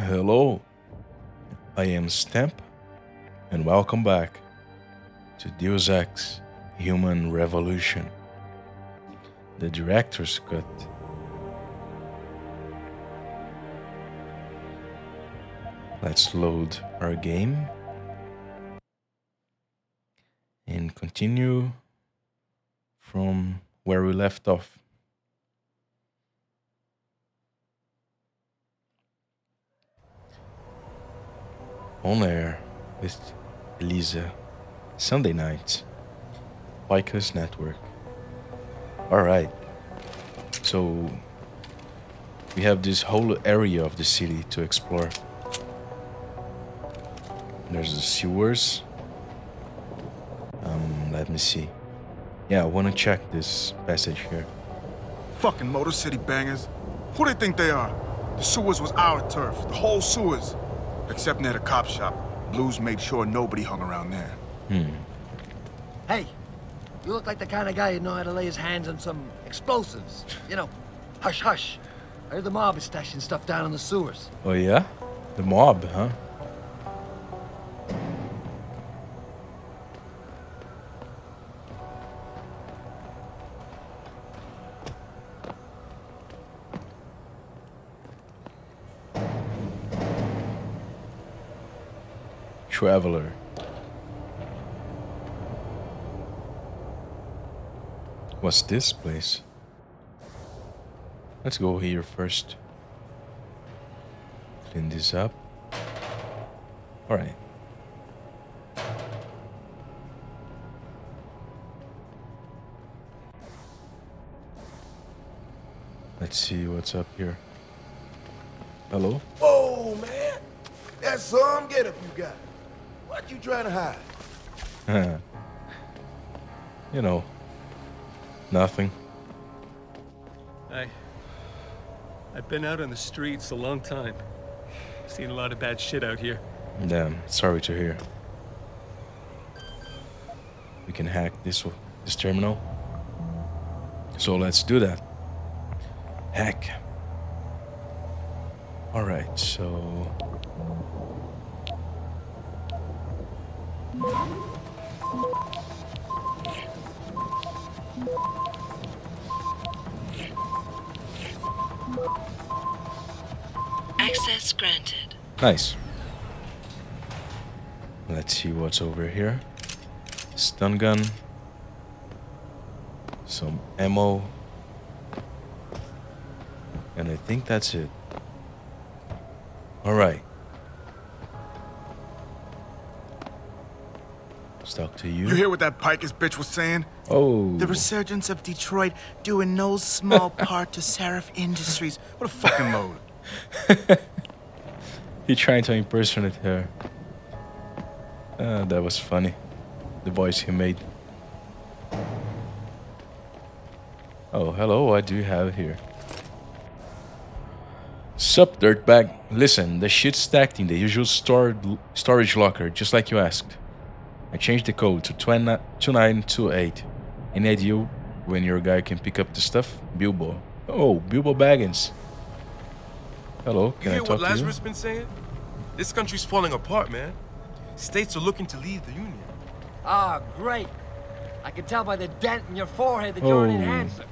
Hello, I am Stamp, and welcome back to Deus Ex Human Revolution, the director's cut. Let's load our game and continue from where we left off. On air with Elisa, Sunday nights, Lycos Network. Alright, so we have this whole area of the city to explore. There's the sewers. Let me see. Yeah, I want to check this passage here. Fucking Motor City bangers. Who they think they are? The sewers was our turf, the whole sewers. Except near the cop shop. Blues made sure nobody hung around there. Hey, you look like the kind of guy who'd know how to lay his hands on some explosives. You know, hush hush. I heard the mob is stashing stuff down in the sewers. Oh yeah? The mob, huh? Traveler. What's this place? Let's go here first. Clean this up. Alright. Let's see what's up here. Hello? Whoa, man! That's some getup you got. What you trying to hide? You know, nothing. I've been out on the streets a long time. Seen a lot of bad shit out here. Damn, sorry to hear. We can hack this terminal. So let's do that. Hack. Alright, so... Access granted. Nice. Let's see what's over here. Stun gun. Some ammo. And I think that's it. Alright. Let's talk to you. You hear what that Pikers bitch was saying? Oh. The resurgence of Detroit due in no small part to Seraph Industries. What a fucking load. He trying to impersonate her. That was funny. The voice he made. Oh, hello. What do you have here? Sup, dirtbag. Listen, the shit's stacked in the usual storage locker, just like you asked. I changed the code to 2928. Any idea when your guy can pick up the stuff? Bilbo. Oh, Bilbo Baggins. Hello, can I You hear talk what to you? Lazarus been saying? This country's falling apart, man. States are looking to leave the Union. Ah, great. I can tell by the dent in your forehead that you're an Oh. enhancer.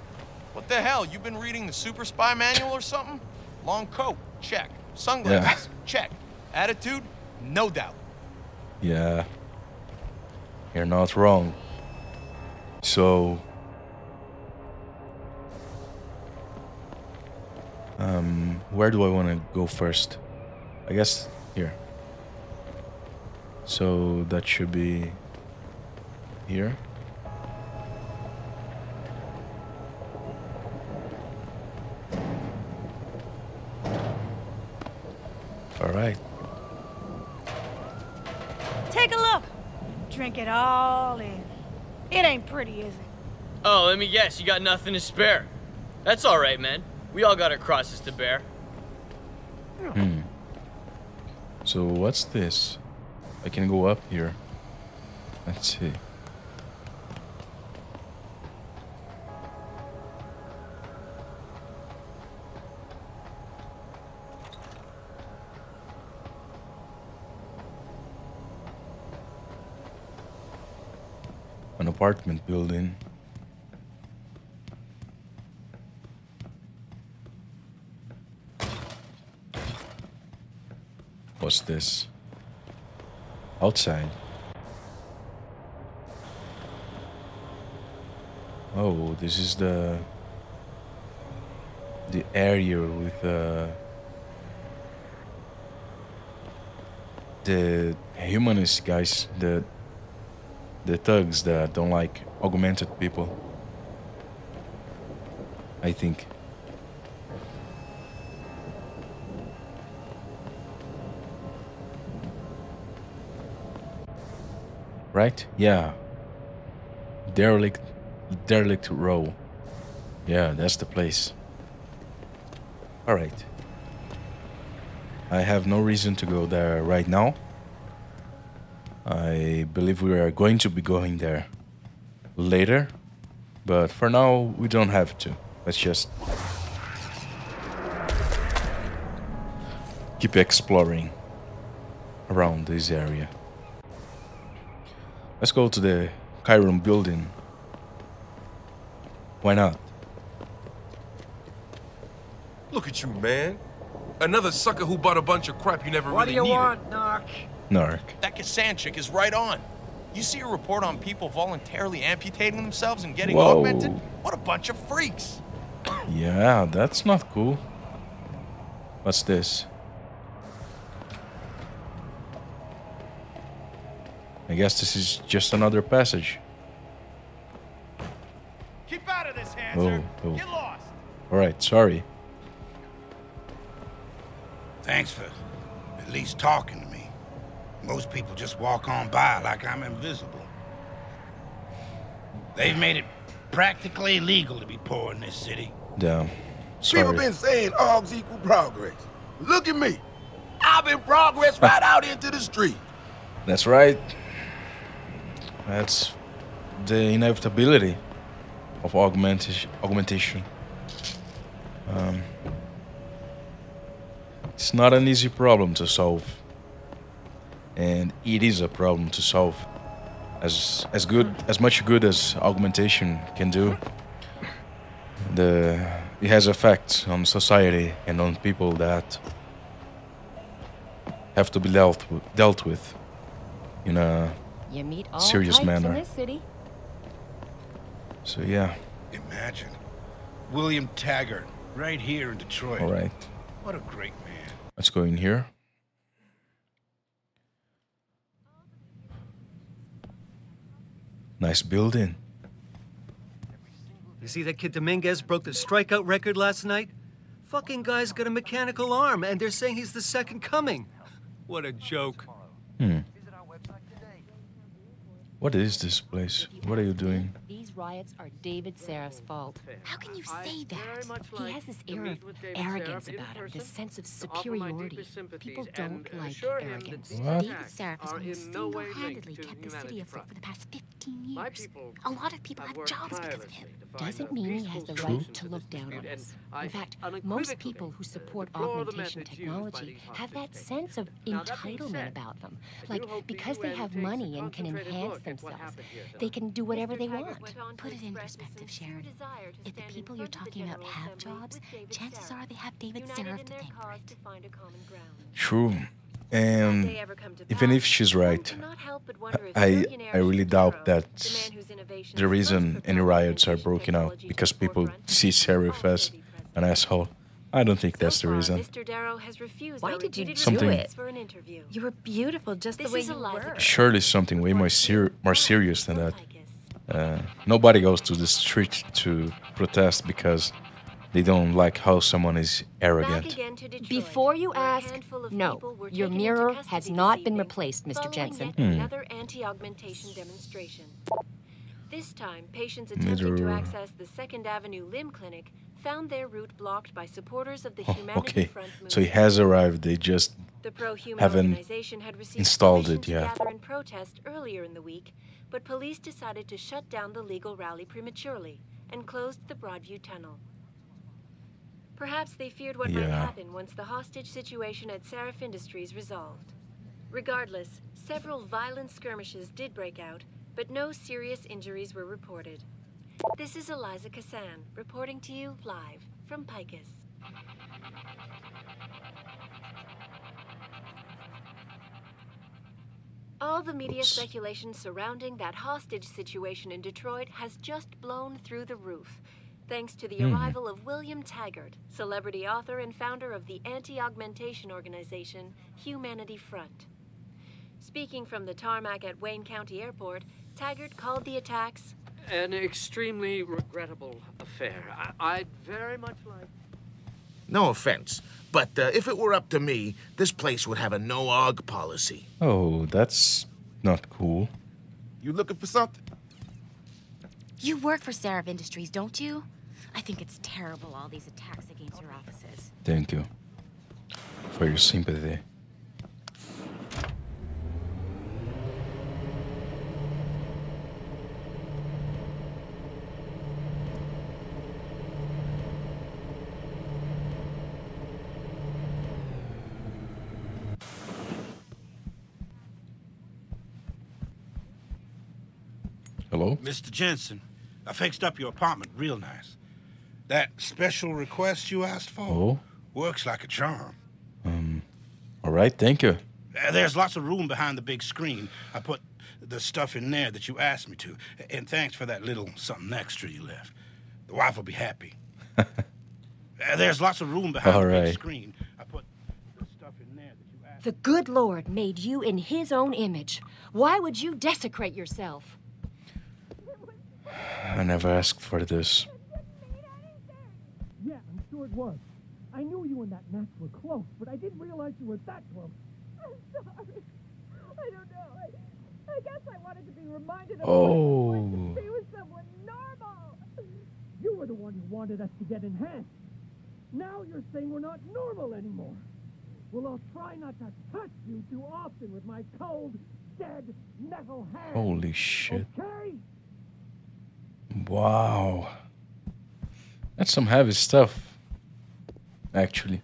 What the hell? You been reading the Super Spy Manual or something? Long coat, check. Sunglasses, check. Attitude, no doubt. Yeah. You're not wrong. So... where do I want to go first? I guess here. So that should be here. All right. Take a look. Drink it all in. It ain't pretty, is it? Oh, let me guess, you got nothing to spare. That's all right, man. We all got our crosses to bear. So what's this? I can go up here. Let's see. apartment building. What's this? Outside. Oh, this is the area with the humanist guys, the thugs that don't like augmented people, I think. Right? Yeah. Derelict Row. Yeah, that's the place. Alright. I have no reason to go there right now. I believe we are going to be going there later. But for now, we don't have to. Let's just keep exploring around this area. Let's go to the Chiron building. Why not? Look at you, man. Another sucker who bought a bunch of crap you never What really do you needed. want, Narc? Narc. That Kassan chick is right on. You see a report on people voluntarily amputating themselves and getting Whoa. augmented? What a bunch of freaks. Yeah, that's not cool. What's this? I guess this is just another passage. Keep out of this, Hanser. Oh. Get lost. Alright, sorry. Thanks for at least talking to me. Most people just walk on by like I'm invisible. They've made it practically illegal to be poor in this city. Damn. People Sorry. been saying arms equal progress. Look at me. I've been progress right out into the street. That's right. That's the inevitability of augmentation. It's not an easy problem to solve, and it is a problem to solve. As much good as augmentation can do, it has effects on society and on people that have to be dealt with in a You meet all serious types manner. in this city. So yeah, Imagine. William Taggart, right here in Detroit. all right. What a great man. Let's go in here. Nice building. You see that kid Dominguez broke the strikeout record last night? Fucking guy's got a mechanical arm, and they're saying he's the second coming. What a joke. What is this place? What are you doing? These riots are David Seraf's fault. How can you say that? He has this air of arrogance about him, this sense of superiority. People don't like arrogance. What? David Seraf has been single-handedly kept the city afloat for the past 15 years. A lot of people have jobs because of him. Doesn't mean he has the right to look down on us. In fact, most people who support augmentation technology have that sense of entitlement about them. Like, because they have money and can enhance themselves, they can do whatever they want. Put it in perspective, Sharon. If the people you're talking about have jobs, chances are they have David Seraf to thank for it. True. And even if she's right, I really doubt that the reason any riots are broken out because people see Serif as an asshole. I don't think that's the reason. Why did you Something- do it? You were beautiful just the way you were. Surely something way more serious than that. Nobody goes to the street to protest because they don't like how someone is arrogant. Before you ask, no, your mirror has not been replaced, Mr. Jensen. Another anti-augmentation demonstration. This time, patients attempting to Mirror. access the 2nd Avenue Limb Clinic found their route blocked by supporters of the Oh, Humanity okay, Front movement. so it has arrived. They just The pro-human haven't organization had received installed permission it to yet. gather and protest earlier in the week, but police decided to shut down the legal rally prematurely and closed the Broadview Tunnel. Perhaps they feared what might Yeah. happen once the hostage situation at Serif Industries resolved. Regardless, several violent skirmishes did break out, but no serious injuries were reported. This is Eliza Kassan, reporting to you live from Picus. All the media speculation surrounding that hostage situation in Detroit has just blown through the roof, thanks to the arrival of William Taggart, celebrity author and founder of the anti-augmentation organization Humanity Front. Speaking from the tarmac at Wayne County Airport, Taggart called the attacks an extremely regrettable affair. I'd very much like... No offense, but if it were up to me, this place would have a no-aug policy. Oh, that's not cool. You looking for something? You work for Seraph Industries, don't you? I think it's terrible, all these attacks against your offices. Thank you for your sympathy. Hello? Mr. Jensen, I fixed up your apartment real nice. That special request you asked for works like a charm. All right, thank you. There's lots of room behind the big screen. I put the stuff in there that you asked me to. And thanks for that little something extra you left. The wife will be happy. There's lots of room behind the big screen. I put the stuff in there that you asked me to. The good Lord made you in his own image. Why would you desecrate yourself? I never asked for this. Yeah, I'm sure it was. I knew you and that Max were close, but I didn't realize you were that close. I'm sorry. I don't know. I guess I wanted to be reminded of Oh. to be with someone normal. You were the one who wanted us to get enhanced. Now you're saying we're not normal anymore. Well, I'll try not to touch you too often with my cold, dead metal hands. Holy shit. Okay? Wow. That's some heavy stuff, actually.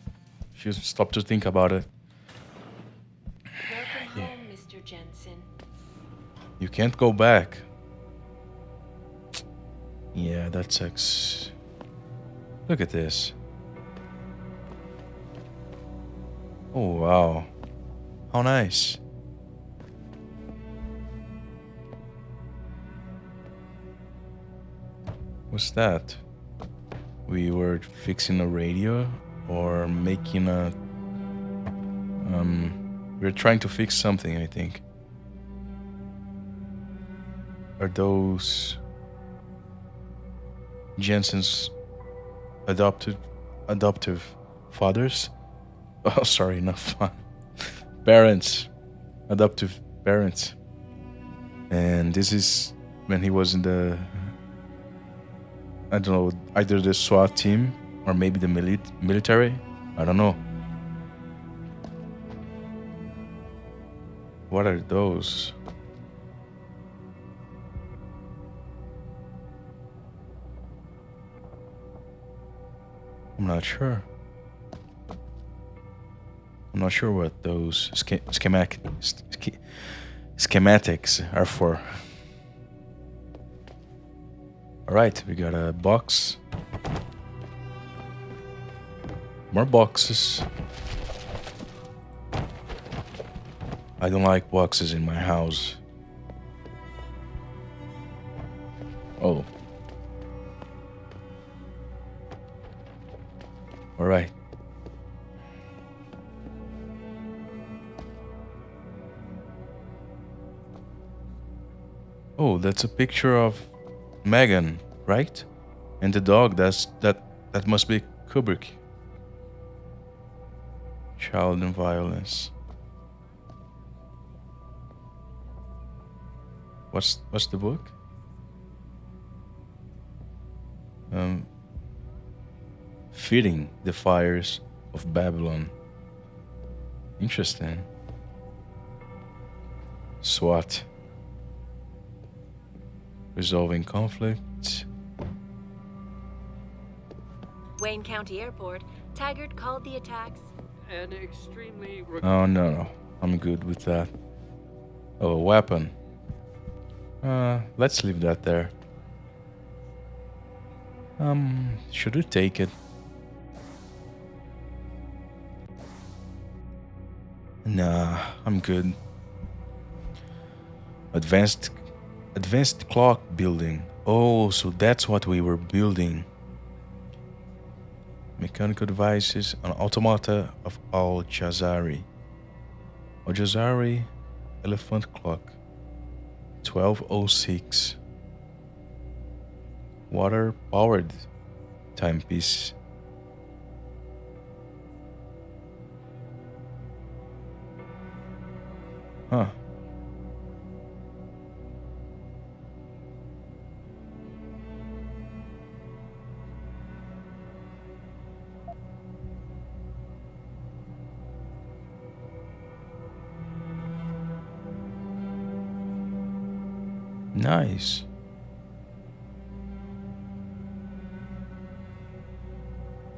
If you stop to think about it. Welcome home, Mr. Jensen. You can't go back. Yeah, that sucks. Look at this. Oh, wow. How nice. What's that? We were fixing a radio or making a... we're trying to fix something, I think. Are those Jensen's adoptive fathers? Oh, sorry, not parents. Adoptive parents. And this is when he was in the... I don't know, either the SWAT team or maybe the military. I don't know. What are those? I'm not sure. I'm not sure what those schematics are for. Alright, we got a box. More boxes. I don't like boxes in my house. Oh. Alright. Oh, that's a picture of Megan, right? And the dog, that must be Kubrick. Child and violence. What's the book? Feeding the Fires of Babylon. Interesting. SWAT. Resolving conflict. Wayne County Airport, Taggart called the attacks an extremely... Oh, no. I'm good with that. Oh, a weapon. Let's leave that there. Should we take it? Nah, I'm good. Advanced clock building. Oh, so that's what we were building. Mechanical devices and automata of Al Jazari. Al Jazari elephant clock. 1206. Water powered timepiece. Huh. Nice.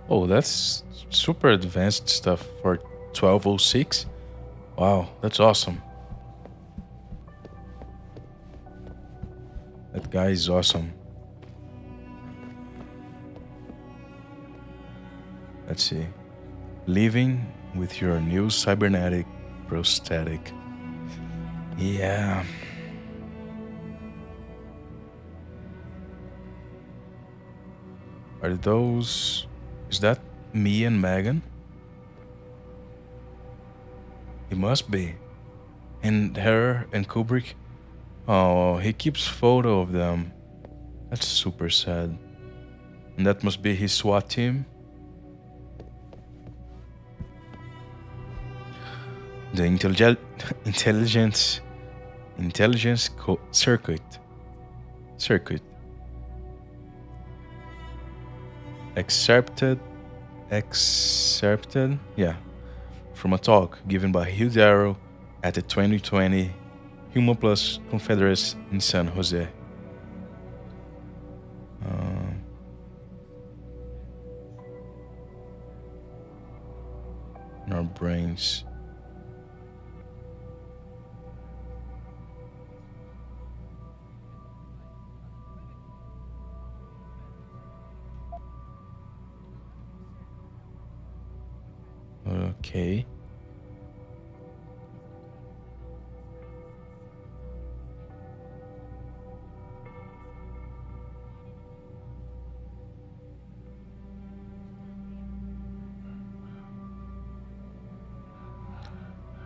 Oh, that's super advanced stuff for 1206. Wow, that's awesome. That guy is awesome. Let's see. Living with your new cybernetic prosthetic. Yeah. Are those... Is that me and Megan? It must be. And her and Kubrick. Oh, he keeps photo of them. That's super sad. And that must be his SWAT team. The intelligence circuit. Accepted, yeah, from a talk given by Hugh Darrow at the 2020 Human Plus Confederates in San Jose. In our brains. Okay.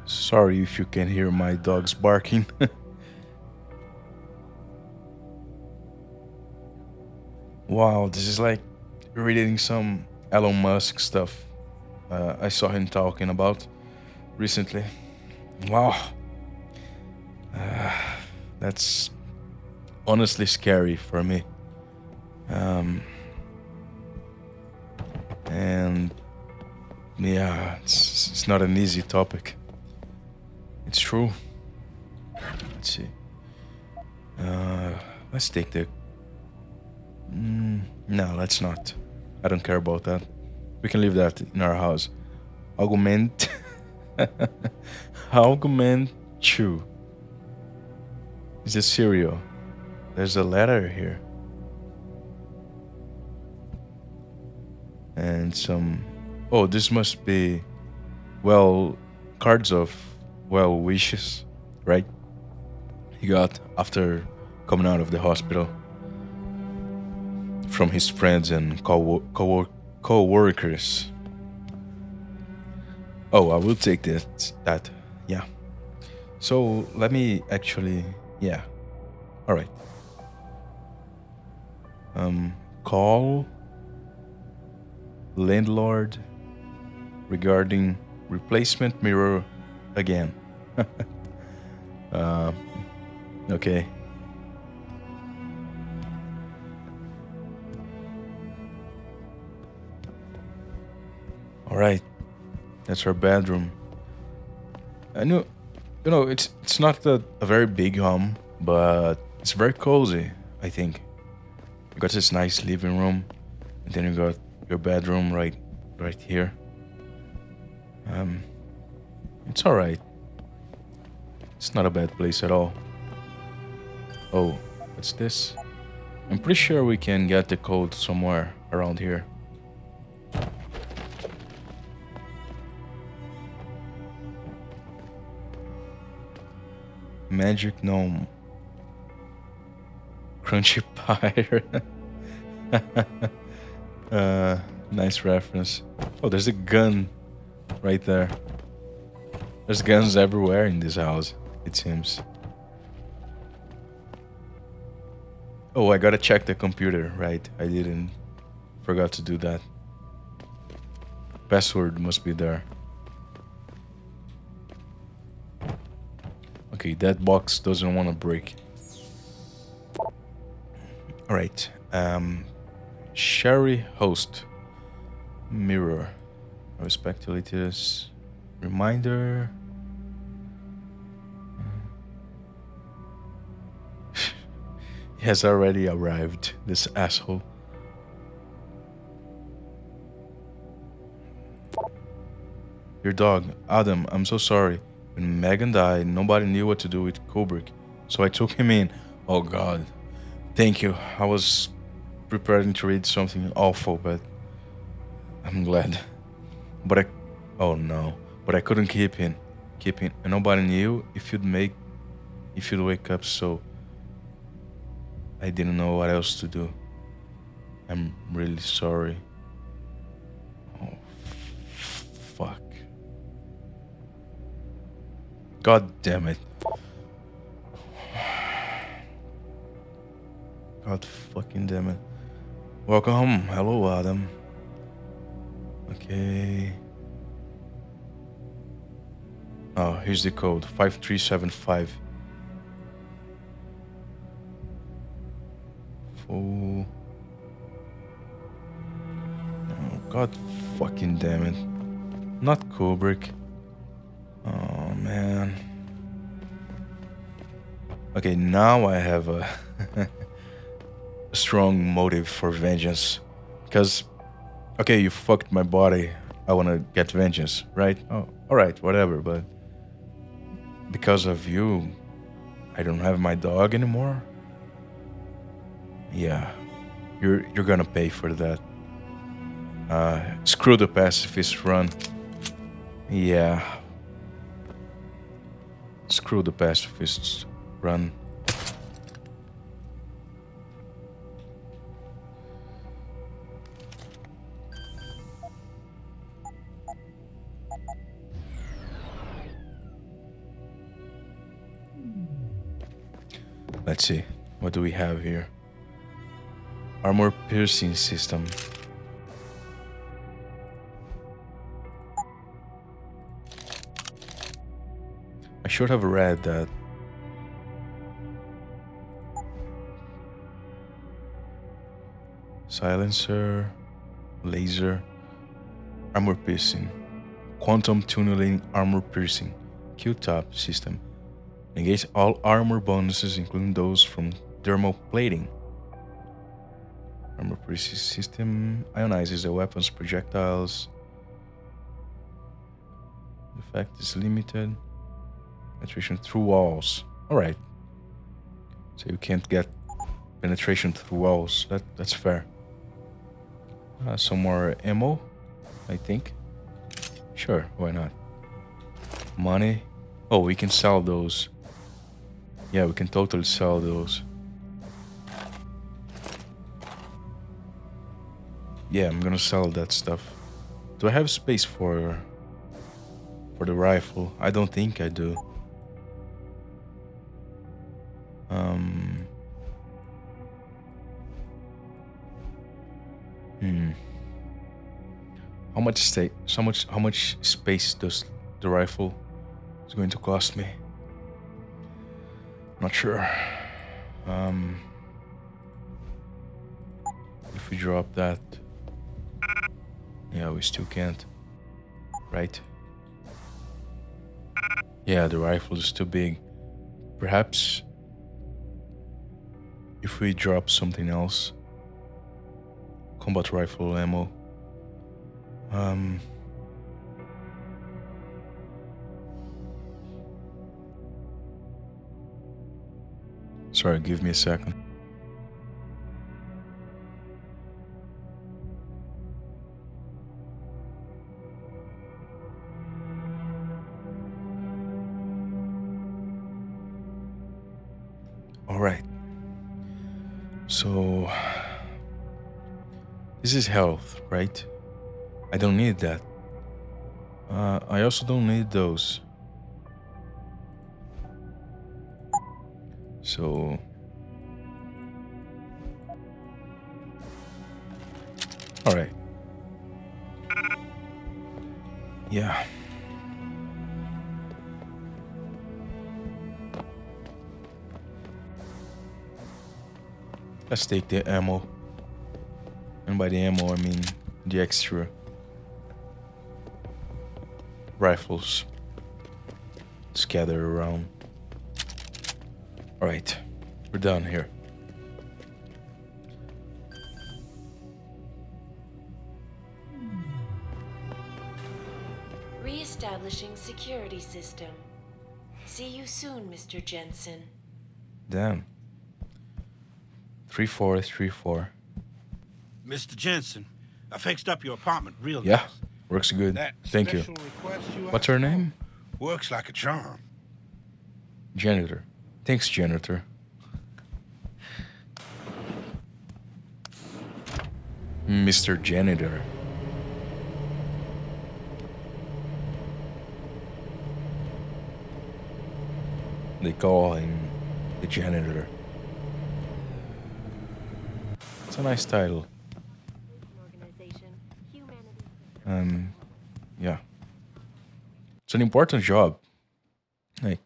Sorry if you can hear my dogs barking. Wow, this is like reading some Elon Musk stuff. I saw him talking about recently. Wow. That's honestly scary for me. And yeah, it's not an easy topic. It's true. Let's see. Let's take the... no, let's not. I don't care about that. We can leave that in our house. Argument 2 is a cereal. There's a letter here. And some... Oh, this must be... Well, cards of well wishes, right? He got after coming out of the hospital. From his friends and co-workers. Oh, I will take that. Yeah. So let me actually... Yeah. All right. Call landlord regarding replacement mirror again. Okay. All right, that's our bedroom. I know, it's not a very big home, but it's very cozy. I think you got this nice living room, and then you got your bedroom right here. It's all right. It's not a bad place at all. Oh, what's this? I'm pretty sure we can get the code somewhere around here. Magic gnome. Crunchy pie. Nice reference. Oh, there's a gun right there. There's guns everywhere in this house, it seems. Oh, I gotta check the computer, right? I didn't. Forgot to do that. Password must be there. Okay, that box doesn't want to break. Alright. Sherry host. Mirror. Respect to latest reminder. He has already arrived, this asshole. Your dog, Adam, I'm so sorry. When Megan died, nobody knew what to do with Kubrick, so I took him in. Oh God. Thank you. I was preparing to read something awful, but I'm glad. But oh no. But I couldn't keep him. And nobody knew if you'd wake up, so I didn't know what else to do. I'm really sorry. Oh, fuck. God damn it. God fucking damn it. Welcome home. Hello, Adam. Okay. Oh, here's the code. 5375. Oh, God fucking damn it. Not Kubrick. Oh, man. Okay, now I have a strong motive for vengeance. Because, okay, you fucked my body. I want to get vengeance, right? Oh, alright, whatever, but because of you, I don't have my dog anymore? Yeah, you're gonna pay for that. Screw the pacifist run. Yeah. Screw the pacifists run. Let's see, what do we have here? Armor piercing system. I should have read that. Silencer, laser, armor piercing, quantum tunneling armor piercing, Q-top system. Negate all armor bonuses, including those from thermal plating. Armor piercing system ionizes the weapon's projectiles. The effect is limited. Penetration through walls. Alright. So you can't get penetration through walls. That's fair. Some more ammo, I think. Sure, why not? Money. Oh, we can sell those. Yeah, we can totally sell those. Yeah, I'm gonna sell that stuff. Do I have space for the rifle? I don't think I do. How much space does the rifle is going to cost me? Not sure. If we drop that, yeah, we still can't, right? Yeah, the rifle is too big. Perhaps if we drop something else, combat rifle ammo. Sorry, give me a second. All right. So this is health, right? I don't need that. I also don't need those. So all right. Yeah. Let's take the ammo. And by the ammo, I mean the extra rifles scattered around. All right, we're done here. Re-establishing security system. See you soon, Mr. Jensen. Damn. 3434. Mr. Jensen, I fixed up your apartment real Yeah, nice. works good. That Thank you. special request you What's her asked for name? Works like a charm. Janitor. Thanks, janitor. Mr. Janitor. They call him the janitor. It's a nice title. Yeah. It's an important job. Like,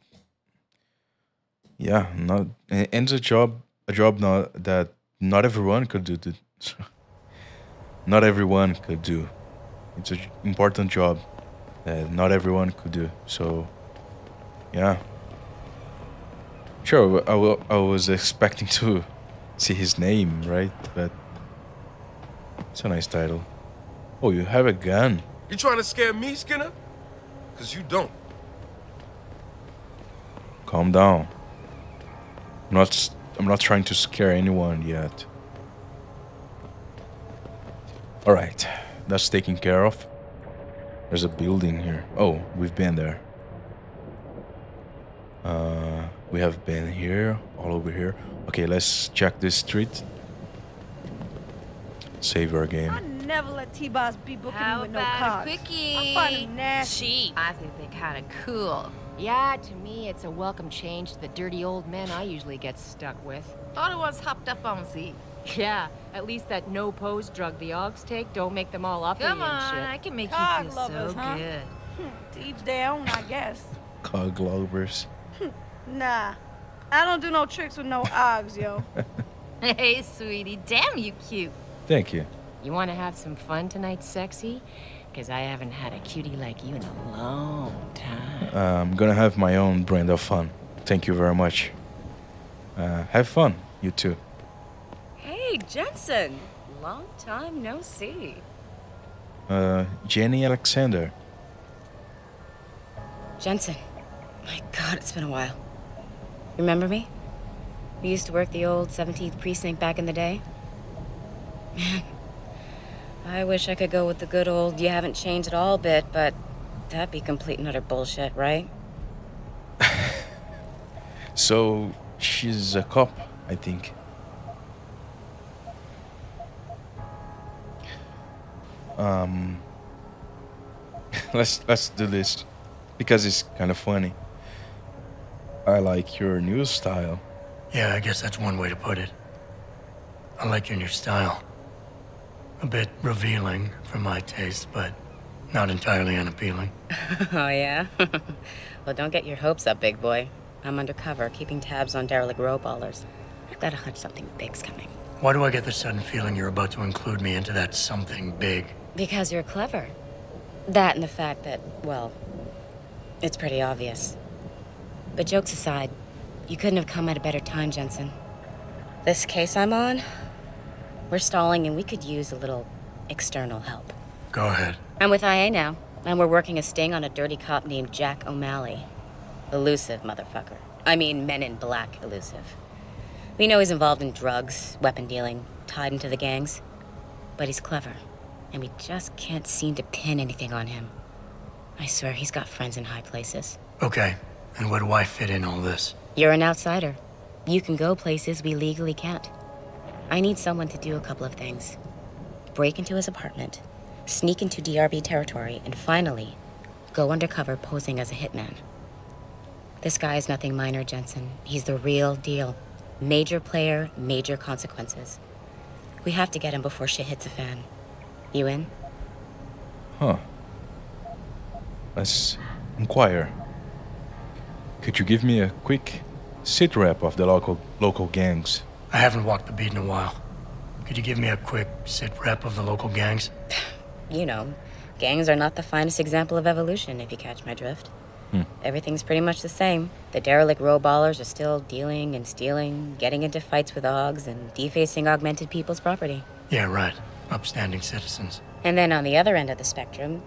yeah, not and it's a job not that not everyone could do. Not everyone could do. It's an important job that not everyone could do. So, yeah. Sure, I was expecting to see his name, right? But it's a nice title. Oh, you have a gun. You trying to scare me, Skinner? Because you don't. Calm down. I'm not trying to scare anyone yet. All right, that's taken care of. There's a building here. Oh, we've been there. We have been here, all over here. Okay, let's check this street. Save our game. I never let T-Boss be booking me How with no about a cards. quickie? I find them nasty. Cheap. I think they're kind of cool. Yeah, to me, it's a welcome change to the dirty old men I usually get stuck with. Other ones hopped up on Z. Yeah, at least that no-pose drug the Augs take don't make them all uppity Come and on, shit. I can make Cog you feel lovers, so huh? good. To each their own, I guess. Cog lovers. Nah, I don't do no tricks with no Augs, yo. Hey, sweetie, damn you cute. Thank you. You want to have some fun tonight, sexy? Because I haven't had a cutie like you in a long time. I'm gonna have my own brand of fun. Thank you very much. Have fun, you too. Hey, Jensen. Long time no see. Jenny Alexander. Jensen. My God, it's been a while. Remember me? We used to work the old 17th precinct back in the day. Man, I wish I could go with the good old you haven't changed at all bit, but that'd be complete and utter bullshit, right? So she's a cop, I think. Let's do this because it's kind of funny. I like your new style. Yeah, I guess that's one way to put it. I like your new style. A bit revealing for my taste, but not entirely unappealing. Oh, yeah? Well, don't get your hopes up, big boy. I'm undercover, keeping tabs on derelict row-ballers. I've got a hunch something big's coming. Why do I get the sudden feeling you're about to include me into that something big? Because you're clever. That and the fact that, well, it's pretty obvious. But jokes aside, you couldn't have come at a better time, Jensen. This case I'm on, we're stalling and we could use a little external help. Go ahead. I'm with IA now, and we're working a sting on a dirty cop named Jack O'Malley. Elusive motherfucker. I mean, Men in Black elusive. We know he's involved in drugs, weapon dealing, tied into the gangs. But he's clever, and we just can't seem to pin anything on him. I swear he's got friends in high places. Okay, and where do I fit in all this? You're an outsider. You can go places we legally can't. I need someone to do a couple of things. Break into his apartment, sneak into DRB territory, and finally, go undercover posing as a hitman. This guy is nothing minor, Jensen. He's the real deal. Major player, major consequences. We have to get him before shit hits the fan. You in? Huh. Let's inquire. Could you give me a quick sit rep of the local gangs? I haven't walked the beat in a while. Could you give me a quick sit rep of the local gangs? You know, gangs are not the finest example of evolution, if you catch my drift. Everything's pretty much the same. The derelict row ballers are still dealing and stealing, getting into fights with OGs, and defacing augmented people's property. Yeah, right. Upstanding citizens. And then on the other end of the spectrum,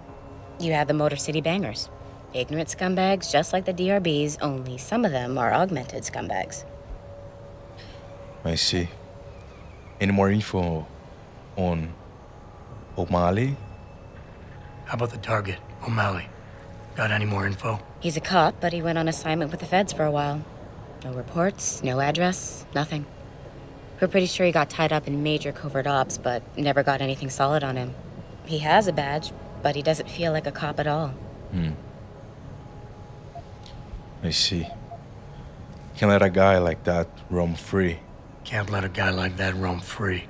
you have the Motor City Bangers. Ignorant scumbags just like the DRBs, only some of them are augmented scumbags. I see. Any more info on O'Malley? How about the target, O'Malley? Got any more info? He's a cop, but he went on assignment with the feds for a while. No reports, no address, nothing. We're pretty sure he got tied up in major covert ops, but never got anything solid on him. He has a badge, but he doesn't feel like a cop at all. I see. Can't let a guy like that roam free. Can't let a guy like that roam free.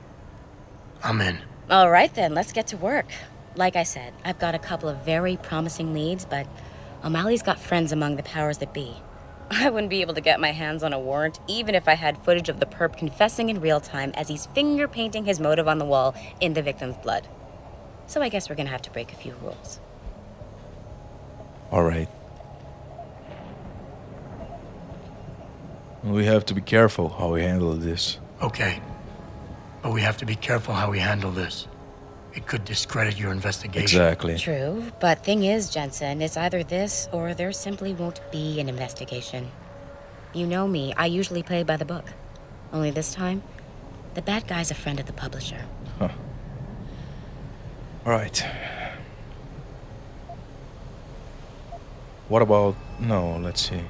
I'm in. All right then, let's get to work. Like I said, I've got a couple of very promising leads, but O'Malley's got friends among the powers that be. I wouldn't be able to get my hands on a warrant, even if I had footage of the perp confessing in real time as he's finger painting his motive on the wall in the victim's blood. So I guess we're gonna have to break a few rules. All right. We have to be careful how we handle this. Okay. But we have to be careful how we handle this. It could discredit your investigation. Exactly. True, but thing is, Jensen, it's either this or there simply won't be an investigation. You know me, I usually play by the book. Only this time, the bad guy's a friend of the publisher. Huh. All right. What about... No, let's see.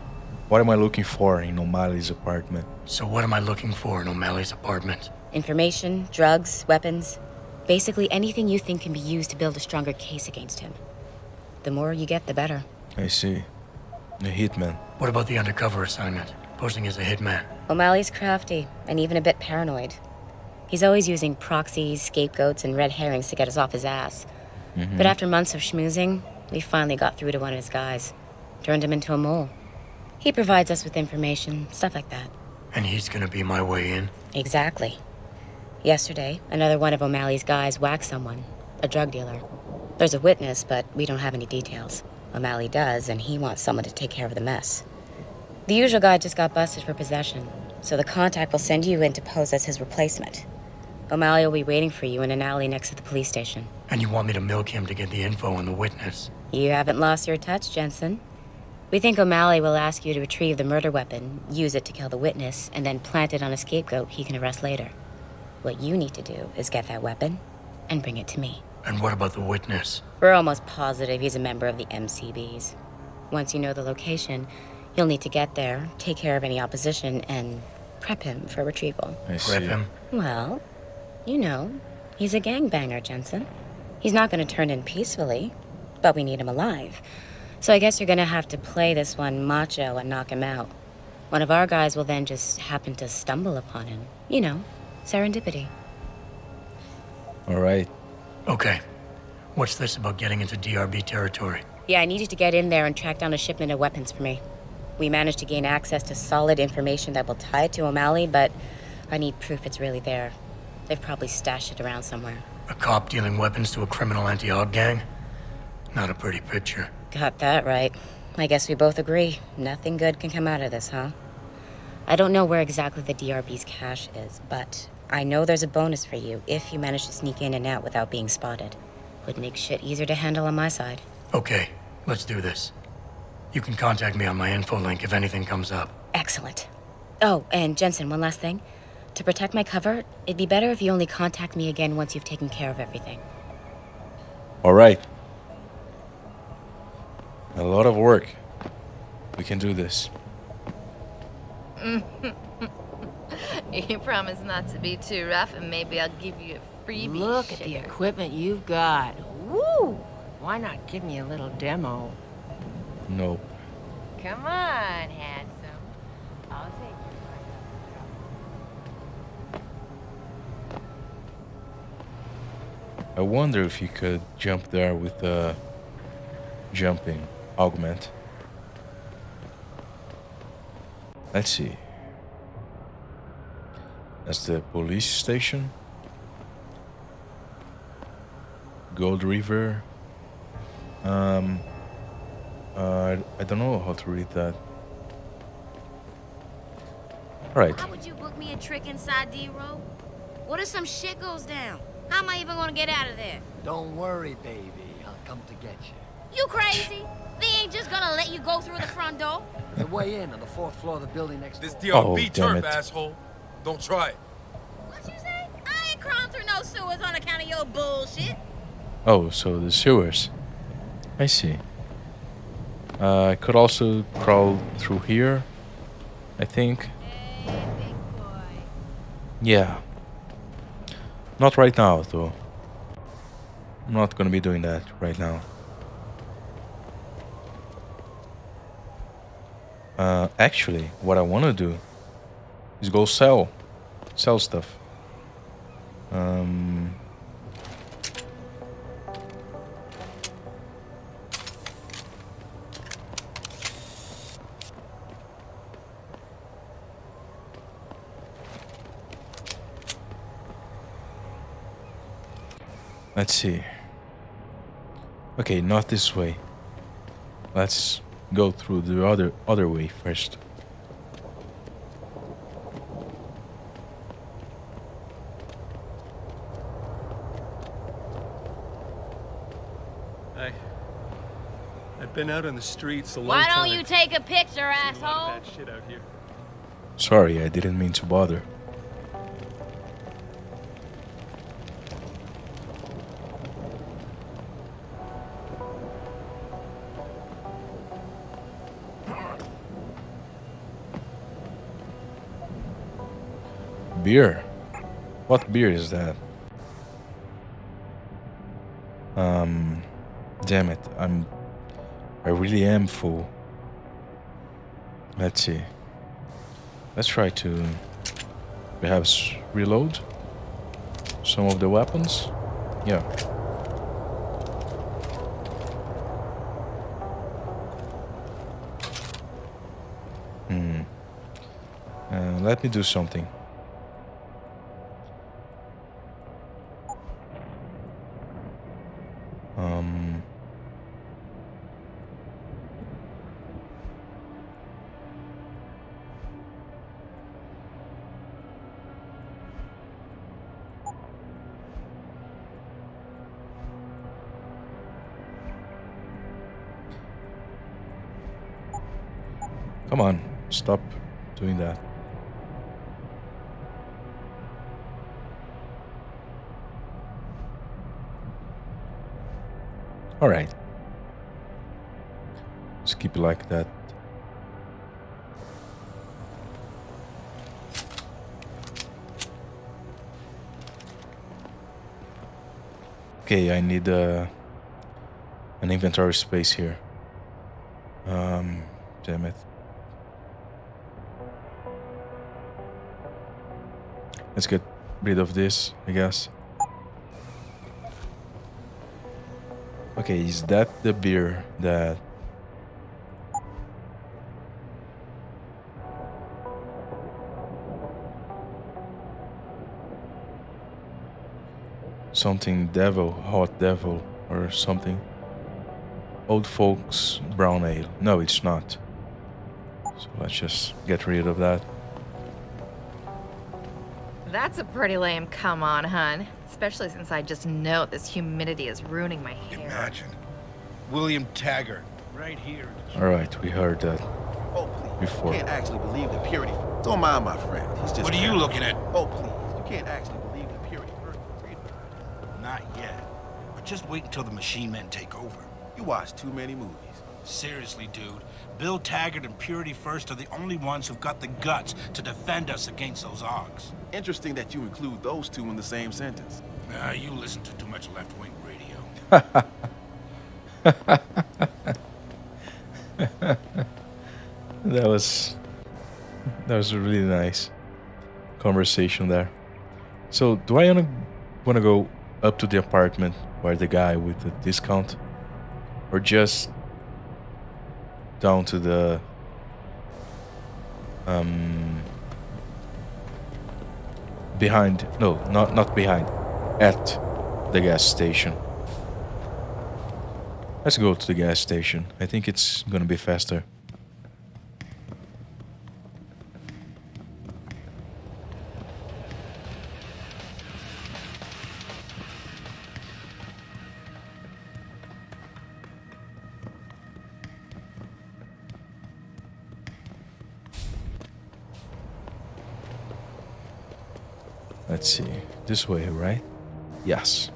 What am I looking for in O'Malley's apartment? So what am I looking for in O'Malley's apartment? Information, drugs, weapons. Basically anything you think can be used to build a stronger case against him. The more you get, the better. I see. A hitman. What about the undercover assignment? Posing as a hitman? O'Malley's crafty, and even a bit paranoid. He's always using proxies, scapegoats, and red herrings to get us off his ass. But after months of schmoozing, we finally got through to one of his guys. Turned him into a mole. He provides us with information, stuff like that. And he's gonna be my way in? Exactly. Yesterday, another one of O'Malley's guys whacked someone, a drug dealer. There's a witness, but we don't have any details. O'Malley does, and he wants someone to take care of the mess. The usual guy just got busted for possession, so the contact will send you in to pose as his replacement. O'Malley will be waiting for you in an alley next to the police station. And you want me to milk him to get the info on the witness? You haven't lost your touch, Jensen. We think O'Malley will ask you to retrieve the murder weapon, use it to kill the witness, and then plant it on a scapegoat he can arrest later. What you need to do is get that weapon and bring it to me. And what about the witness? We're almost positive he's a member of the MCBs. Once you know the location, you'll need to get there, take care of any opposition, and prep him for retrieval. Prep him? Well, you know, he's a gangbanger, Jensen. He's not going to turn in peacefully, but we need him alive. So I guess you're going to have to play this one macho and knock him out. One of our guys will then just happen to stumble upon him. You know, serendipity. All right. Okay. What's this about getting into DRB territory? Yeah, I need you to get in there and track down a shipment of weapons for me. We managed to gain access to solid information that will tie it to O'Malley, but I need proof it's really there. They've probably stashed it around somewhere. A cop dealing weapons to a criminal anti-AUG gang? Not a pretty picture. Got that right. I guess we both agree. Nothing good can come out of this, huh? I don't know where exactly the DRB's cache is, but I know there's a bonus for you if you manage to sneak in and out without being spotted. Would make shit easier to handle on my side. Okay, let's do this. You can contact me on my info link if anything comes up. Excellent. Oh, and Jensen, one last thing. To protect my cover, it'd be better if you only contact me again once you've taken care of everything. All right. A lot of work. We can do this. You promise not to be too rough, and maybe I'll give you a freebie. Look at the equipment you've got. Woo! Why not give me a little demo? Nope. Come on, handsome. I'll take you. I wonder if you could jump there with a jumping augment. Let's see. That's the police station. Gold River. I don't know how to read that. Alright. Why would you book me a trick inside D-Row? What if some shit goes down? How am I even gonna get out of there? Don't worry, baby. I'll come to get you. You crazy? They ain't just gonna let you go through the front door. There's a way in on the 4th floor of the building next door. This DRB turf, asshole. Don't try it. What you say? I ain't crawling through no sewers on account of your bullshit. Oh, so the sewers. I see. I could also crawl through here, I think. Hey, big boy. Yeah. Not right now, though. I'm not gonna be doing that right now. Actually, what I wanna do is go sell stuff. Let's see. Okay, not this way. Let's go through the other way first. I've been out on the streets a long Why time. don't you take a picture, asshole? A lot of bad shit out here. Sorry, I didn't mean to bother. Beer? What beer is that? Damn it, I really am full. Let's see. Let's try to perhaps reload some of the weapons. Yeah. Let me do something. Come on, stop doing that. All right. Just keep it like that. Okay, I need an inventory space here. Damn it. Let's get rid of this, I guess. Okay, is that the beer that... Something devil, hot devil, or something. Old folks brown ale. No, it's not. So let's just get rid of that. That's a pretty lame come on, hun. Especially since I just know this humidity is ruining my hair. Imagine. William Taggart, right here. Alright, we heard that Oh, please. before. You can't actually believe the purity. Don't mind my friend. He's just... What are you looking at? Oh, please. You can't actually believe the purity. Not yet. But just wait until the machine men take over. You watch too many movies. Seriously, dude. Bill Taggart and Purity First are the only ones who've got the guts to defend us against those Ogs. Interesting that you include those two in the same sentence. You listen to too much left-wing radio. That was a really nice conversation there. So, do I wanna go up to the apartment where the guy with the discount, or just down to the behind? No, not behind. At the gas station. Let's go to the gas station. I think it's gonna be faster. Let's see. This way, right? Yes.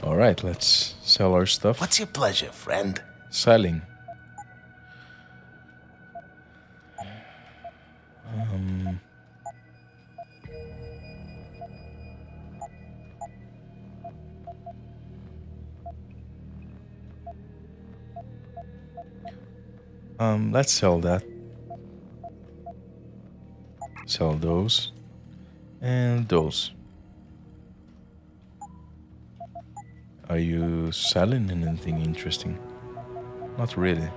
All right, let's sell our stuff. What's your pleasure, friend? Selling. Let's sell that. Sell those. And those. Are you selling anything interesting? Not really.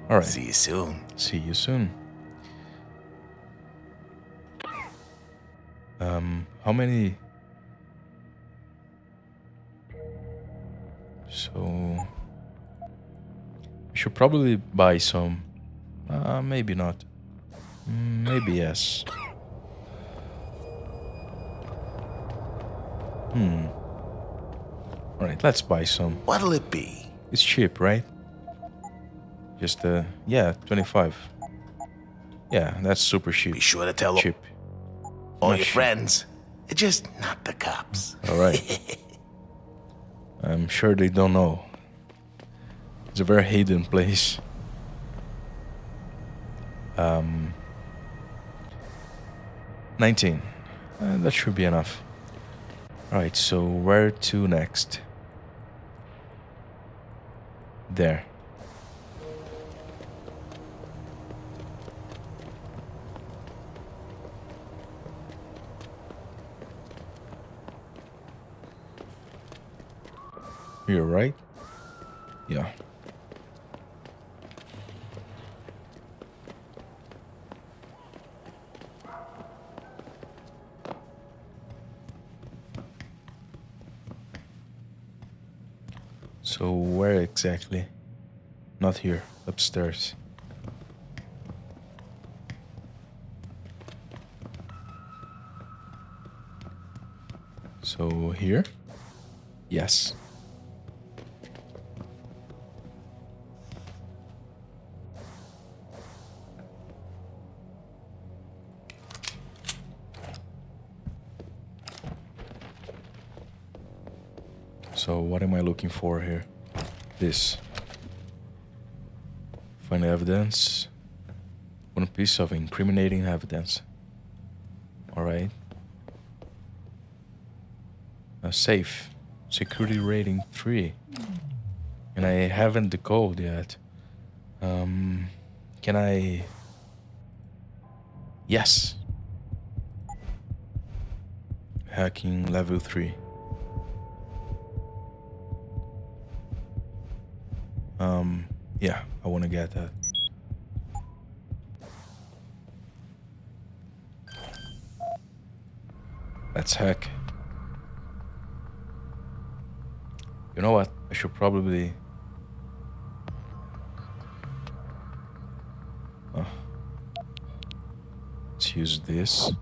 Alright. See you soon. See you soon. How many? So we should probably buy some. Maybe not. Maybe yes. Alright, let's buy some. What'll it be? It's cheap, right? Just yeah, 25. Yeah, that's super cheap. Be sure to tell cheap. All Not your cheap. friends. Just not the cops. Alright. I'm sure they don't know. It's a very hidden place. 19. That should be enough. Alright, so where to next? There. You're right? Yeah. So where exactly? Not here, upstairs. So here? Yes. So what am I looking for here? This. Find evidence. One piece of incriminating evidence. Alright. A safe. Security rating 3. And I haven't the code yet. Can I... Yes. Hacking level 3. Yeah, I want to get that. Let's hack. You know what? I should probably... Let's use this.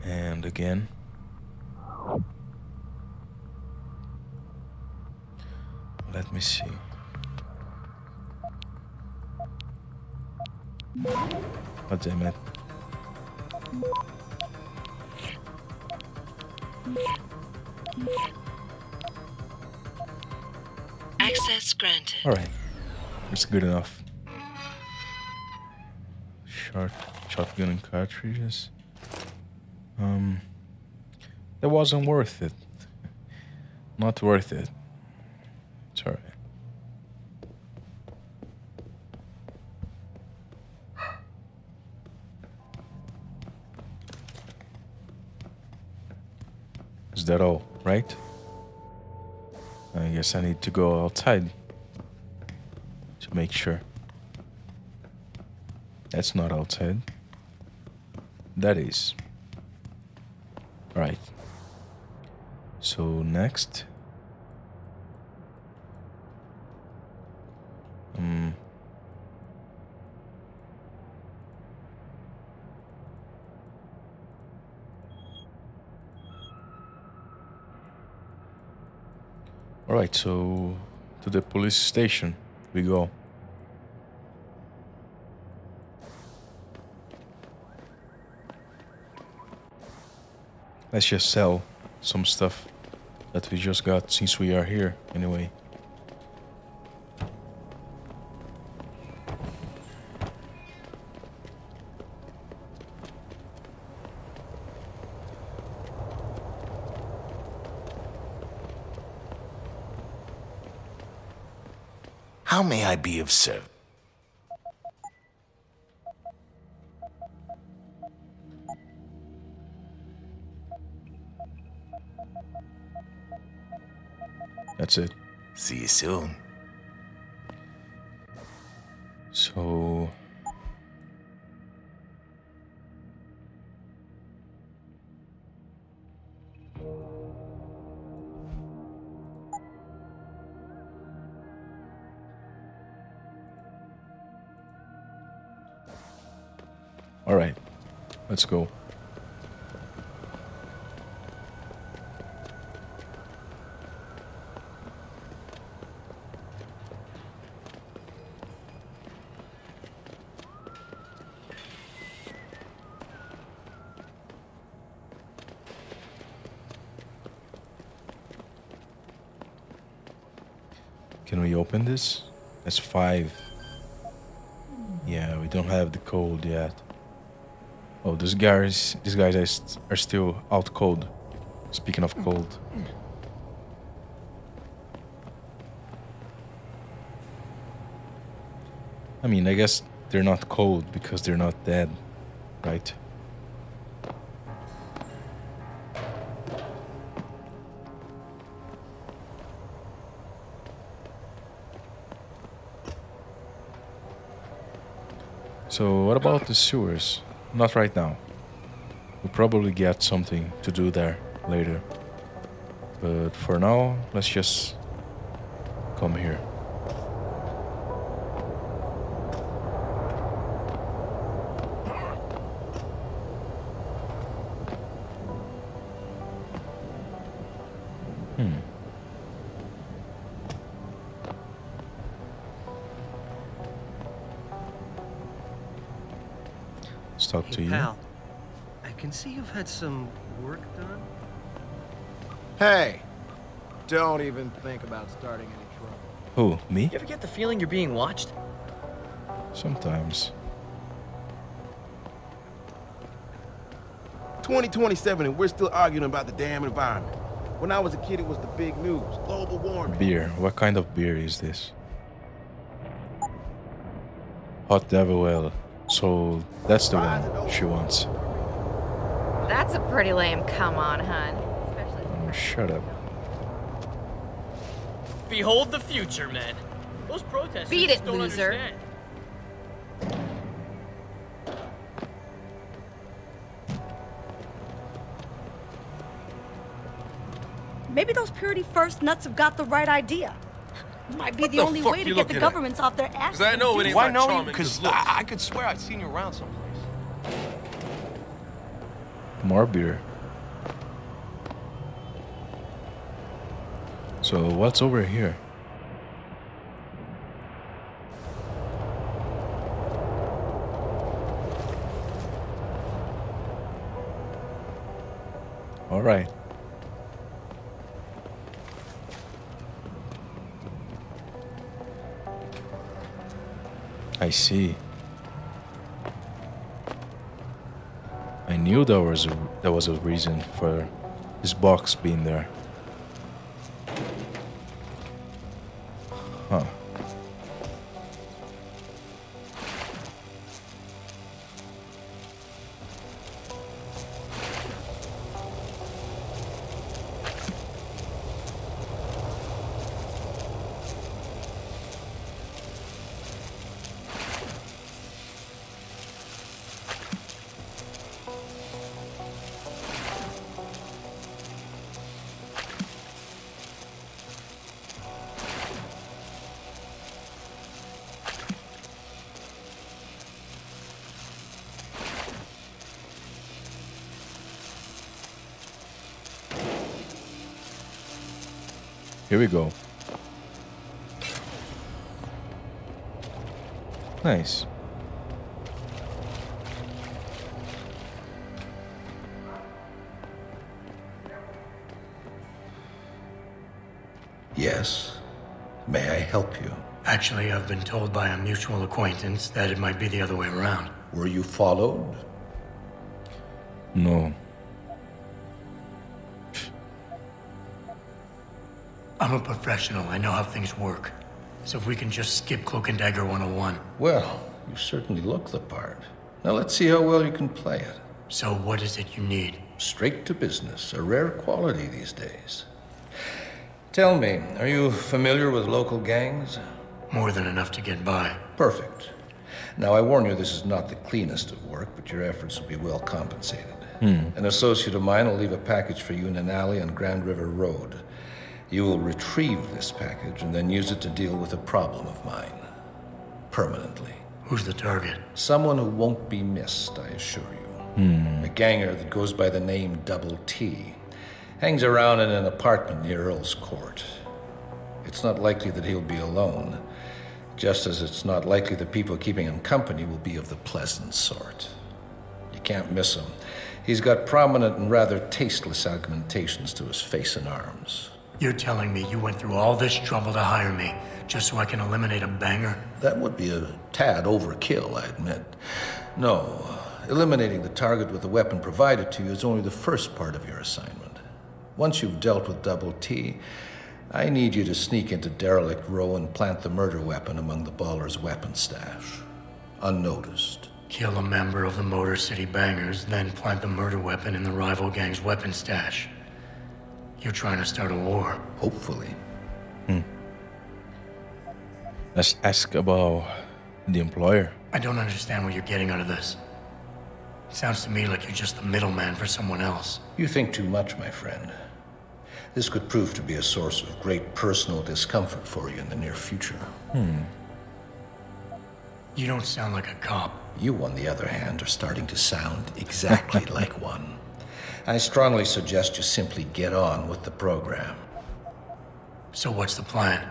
And again. Let me see. Oh, damn it. Access granted. Alright. It's good enough. Shotgun and cartridges. That wasn't worth it. Not worth it. It's alright. Is that all, right? I guess I need to go outside to make sure. That's not outside. That is. Right. So next. Alright, so to the police station we go. Let's just sell some stuff that we just got since we are here anyway. How may I be of service? That's it. See you soon. So... Alright, let's go. Can we open this? That's 5. Yeah, we don't have the code yet. Oh, these guys are still out cold. Speaking of cold. I mean, I guess they're not cold because they're not dead, right? So what about the sewers? Not right now. We'll probably get something to do there later. But for now, let's just come here. Let's talk to you. Pal, I can see you've had some work done. Hey, don't even think about starting any trouble. Who, me? You ever get the feeling you're being watched? Sometimes. 2027 and we're still arguing about the damn environment. When I was a kid, it was the big news. Global warming. Beer. What kind of beer is this? Hot Devil Ale. So that's the one she wants. That's a pretty lame come on, hun. Especially. Oh, shut up. Behold the future, man. Those protesters Beat just it, don't loser. understand. Maybe those Purity First nuts have got the right idea. Might be What the the only fuck way to you get the looking at? governments off their asses. 'Cause I know it ain't Why my know you? charming Because good looks. I could swear I'd seen you around someplace. More beer. So what's over here? right. I see. I knew there was a reason for this box being there. Huh. Here we go. Nice. Yes. May I help you? Actually, I've been told by a mutual acquaintance that it might be the other way around. Were you followed? No. I'm a professional. I know how things work. So if we can just skip Cloak and Dagger 101. Well, you certainly look the part. Now let's see how well you can play it. So what is it you need? Straight to business. A rare quality these days. Tell me, are you familiar with local gangs? More than enough to get by. Perfect. Now I warn you, this is not the cleanest of work, but your efforts will be well compensated. An associate of mine will leave a package for you in an alley on Grand River Road. You will retrieve this package and then use it to deal with a problem of mine. Permanently. Who's the target? Someone who won't be missed, I assure you. A ganger that goes by the name Double T. Hangs around in an apartment near Earl's Court. It's not likely that he'll be alone, just as it's not likely the people keeping him company will be of the pleasant sort. You can't miss him. He's got prominent and rather tasteless augmentations to his face and arms. You're telling me you went through all this trouble to hire me, just so I can eliminate a banger? That would be a tad overkill, I admit. No, eliminating the target with the weapon provided to you is only the first part of your assignment. Once you've dealt with Double T, I need you to sneak into Derelict Row and plant the murder weapon among the Baller's weapon stash. Unnoticed. Kill a member of the Motor City Bangers, then plant the murder weapon in the rival gang's weapon stash. You're trying to start a war. Hopefully. Let's ask about the employer. I don't understand what you're getting out of this. It sounds to me like you're just the middleman for someone else. You think too much, my friend. This could prove to be a source of great personal discomfort for you in the near future. You don't sound like a cop. You, on the other hand, are starting to sound exactly like one. I strongly suggest you simply get on with the program. So what's the plan?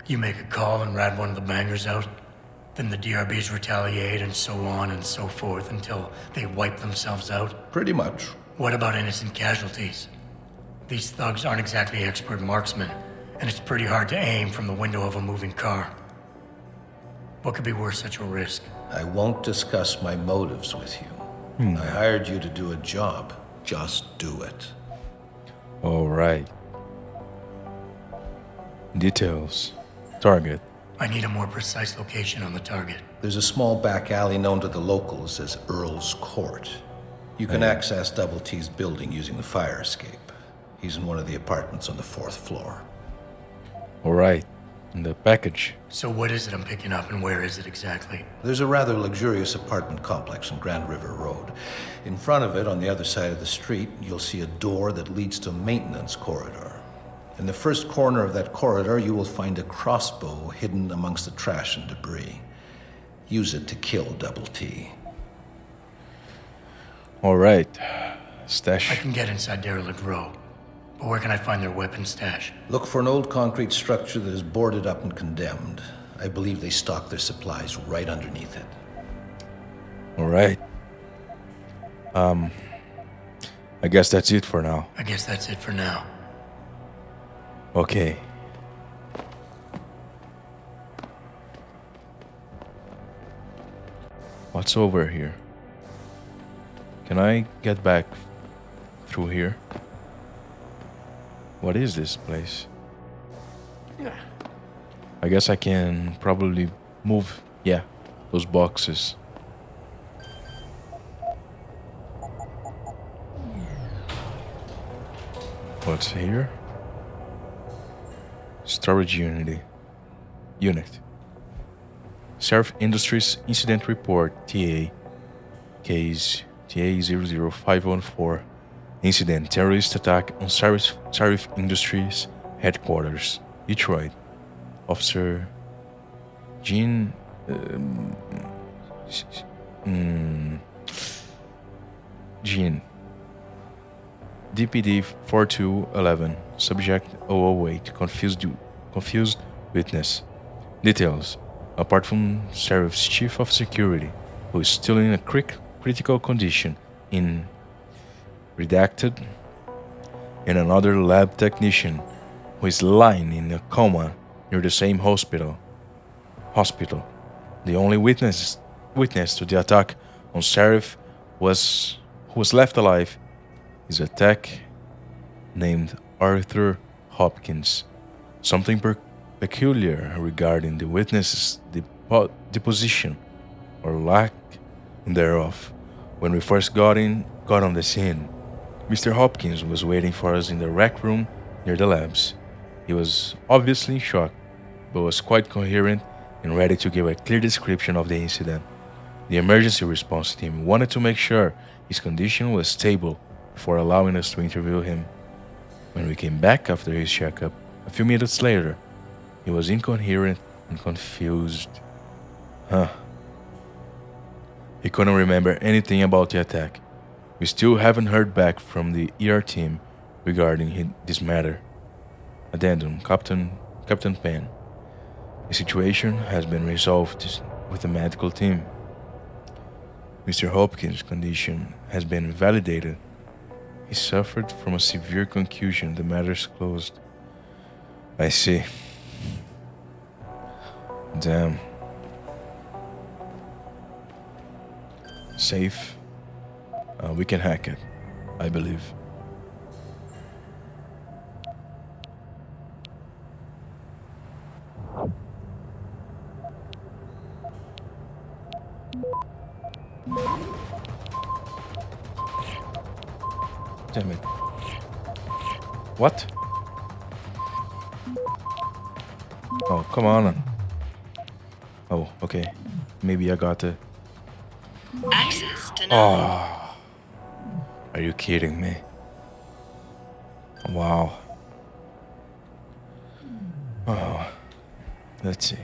You make a call and rat one of the bangers out? Then the DRBs retaliate and so on and so forth until they wipe themselves out? Pretty much. What about innocent casualties? These thugs aren't exactly expert marksmen, and it's pretty hard to aim from the window of a moving car. What could be worth such a risk? I won't discuss my motives with you. I hired you to do a job. Just do it. All right. Details. Target. I need a more precise location on the target. There's a small back alley known to the locals as Earl's Court. You can access Double T's building using the fire escape. He's in one of the apartments on the 4th floor. All right. And the package. So what is it I'm picking up and where is it exactly? There's a rather luxurious apartment complex on Grand River Road. In front of it, on the other side of the street, you'll see a door that leads to a maintenance corridor. In the first corner of that corridor, you will find a crossbow hidden amongst the trash and debris. Use it to kill Double T. All right. Stash. I can get inside Derelict Row. But where can I find their weapon stash? Look for an old concrete structure that is boarded up and condemned. I believe they stock their supplies right underneath it. All right. I guess that's it for now. I guess that's it for now. Okay. What's over here? Can I get back through here? What is this place? I guess I can probably move, yeah, those boxes. What's here? Storage unit. Sheriff Industries Incident Report, TA. Case TA00514. Incident, terrorist attack on Sheriff Industries headquarters, Detroit. Officer Gene DPD 4211. Subject 008. Confused witness. Details. Apart from Sheriff's Chief of Security, who is still in a critical condition in redacted, and another lab technician who is lying in a coma near the same hospital. The only witness to the attack on Sheriff who was left alive is a tech named Arthur Hopkins. Something peculiar regarding the witness's deposition or lack thereof. When we first got on the scene, Mr. Hopkins was waiting for us in the rec room near the labs. He was obviously in shock, but was quite coherent and ready to give a clear description of the incident. The emergency response team wanted to make sure his condition was stable before allowing us to interview him. When we came back after his checkup, a few minutes later, he was incoherent and confused. He couldn't remember anything about the attack. We still haven't heard back from the ER team regarding this matter. Addendum, Captain Penn. The situation has been resolved with the medical team. Mr. Hopkins' condition has been validated. He suffered from a severe concussion. The matter's closed. I see. Damn. Safe. We can hack it, I believe. Damn it. What? Oh, come on. Oh, okay. Maybe I got to... Access denied. Oh. Are you kidding me? Wow. Oh. Let's see.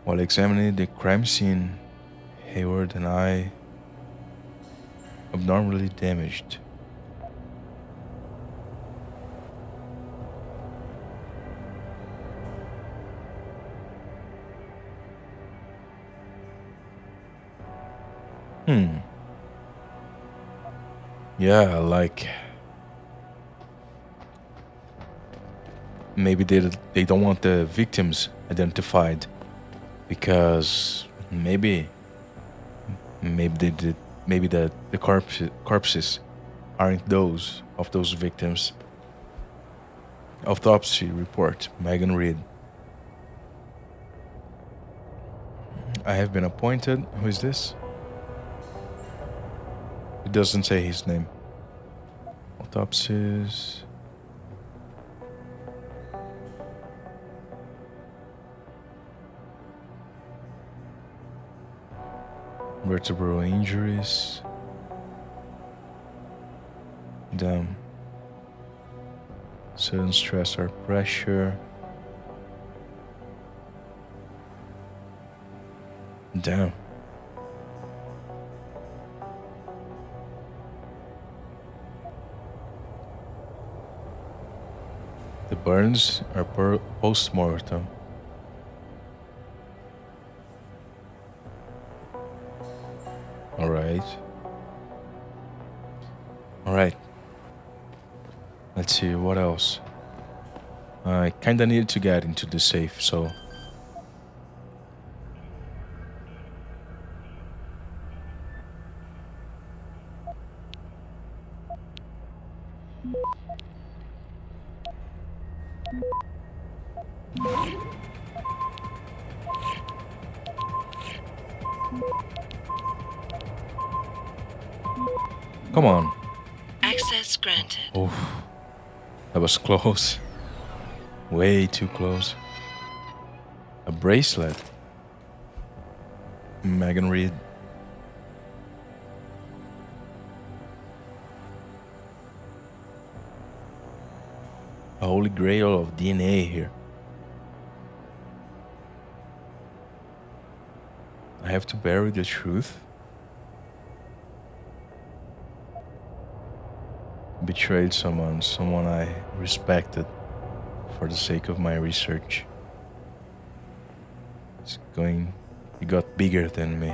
While examining the crime scene, Hayward and I abnormally damaged. Yeah, like maybe they don't want the victims identified because maybe the corpses aren't those of those victims. Autopsy report, Megan Reed. I have been appointed. Who is this? It doesn't say his name. Autopsies. Vertebral injuries. Damn. Sudden stress or pressure. Damn. The burns are post-mortem. Alright. Alright. Let's see, what else? I kinda needed to get into the safe, so... Come on. Access granted. Oof. That was close. Way too close. A bracelet. Megan Reed. A holy grail of DNA here. I have to bury the truth. Betrayed someone I respected for the sake of my research. It got bigger than me.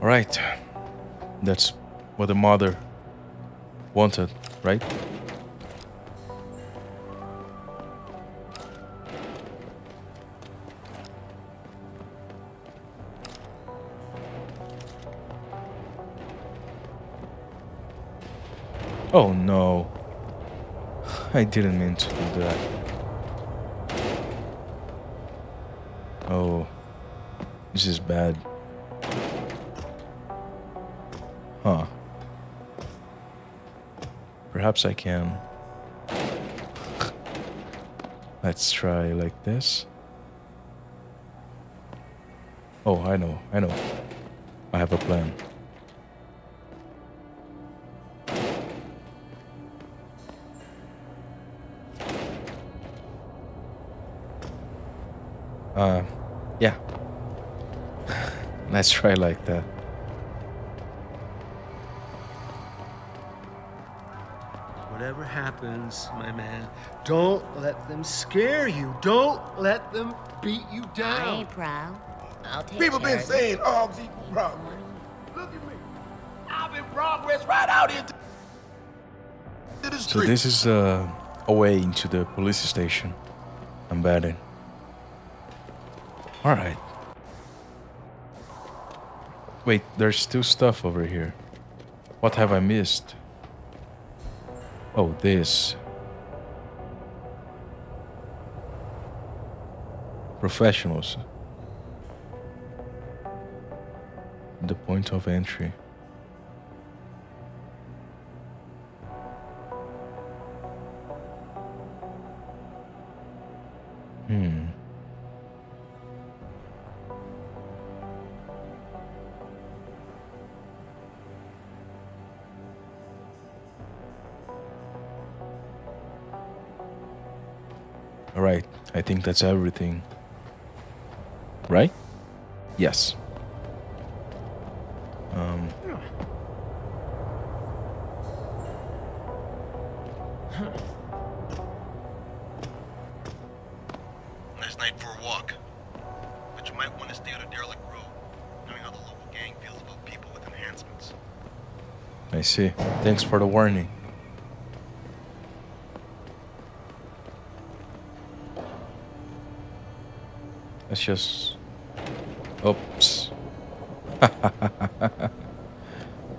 Alright. That's what the mother wanted, right? Oh no. I didn't mean to do that. Oh. This is bad. Huh. Perhaps I can. Let's try like this. Oh, I know. I have a plan. Yeah. Let's try like that. Whatever happens, my man, don't let them scare you. Don't let them beat you down. I ain't proud. I'll take People care been of it. saying arms equal progress. Look at me. I've been progress right out into the street. So this is a way into the police station. I'm betting. Alright. Wait, there's still stuff over here. What have I missed? Oh, this. Professionals. The point of entry. Alright, I think that's everything. Right? Yes. Nice night for a walk. But you might want to stay on a derelict road, knowing how the local gang feels about people with enhancements. I see. Thanks for the warning. Let's just... Oops.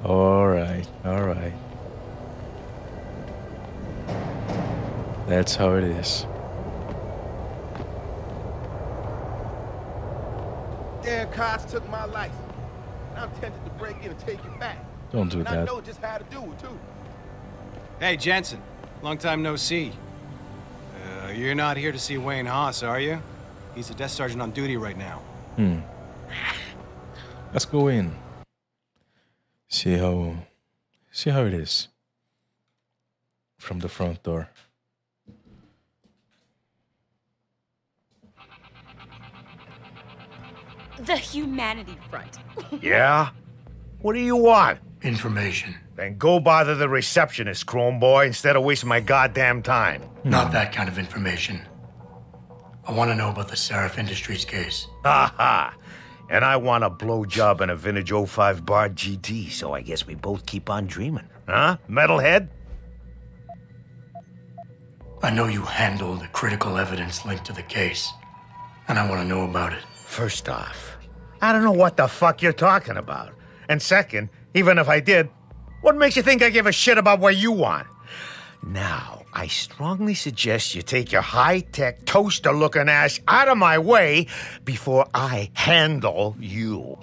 Alright. That's how it is. Damn cops took my license. And I'm tempted to break in and take it back. Don't do and that. I know just how to do it, too. Hey, Jensen. Long time no see. You're not here to see Wayne Haas, are you? He's a desk sergeant on duty right now. Let's go in. See how it is. From the front door. The Humanity Front. Yeah? What do you want? Information. Then go bother the receptionist, Chrome Boy, instead of wasting my goddamn time. Not that kind of information. I want to know about the Seraph Industries case. Ha ha! And I want a blowjob in a vintage '05 bar GT, so I guess we both keep on dreaming. Huh, metalhead? I know you handled the critical evidence linked to the case, and I want to know about it. First off, I don't know what the fuck you're talking about. And second, even if I did, what makes you think I give a shit about what you want? Now, I strongly suggest you take your high-tech, toaster-looking ass out of my way before I handle you.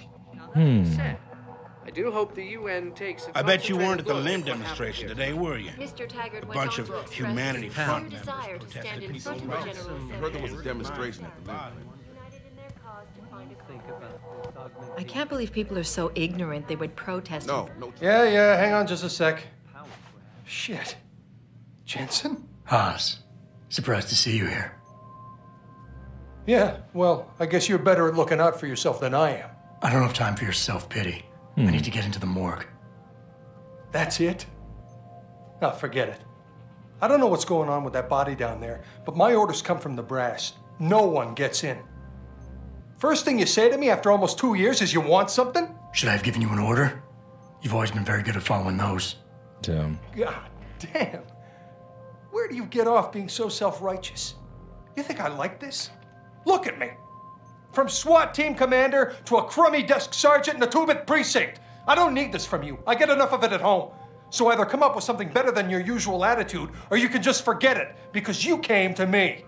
I do hope the UN takes a I bet you weren't at the look limb what happened demonstration here. today, were you? Mr. Taggart A went bunch on of to express humanity his front sincere members desire to protested stand in people front of the right. General Assembly. Heard there was a demonstration at the limb. I can't believe people are so ignorant they would protest. No. Yeah, hang on just a sec. Shit. Jensen? Haas, surprised to see you here. Yeah, well, I guess you're better at looking out for yourself than I am. I don't have time for your self-pity. I need to get into the morgue. That's it? Oh, forget it. I don't know what's going on with that body down there, but my orders come from the brass. No one gets in. First thing you say to me after almost 2 years is you want something? Should I have given you an order? You've always been very good at following those. Damn. God damn. Where do you get off being so self-righteous? You think I like this? Look at me. From SWAT team commander to a crummy desk sergeant in the 2-bit precinct. I don't need this from you. I get enough of it at home. So either come up with something better than your usual attitude, or you can just forget it, because you came to me.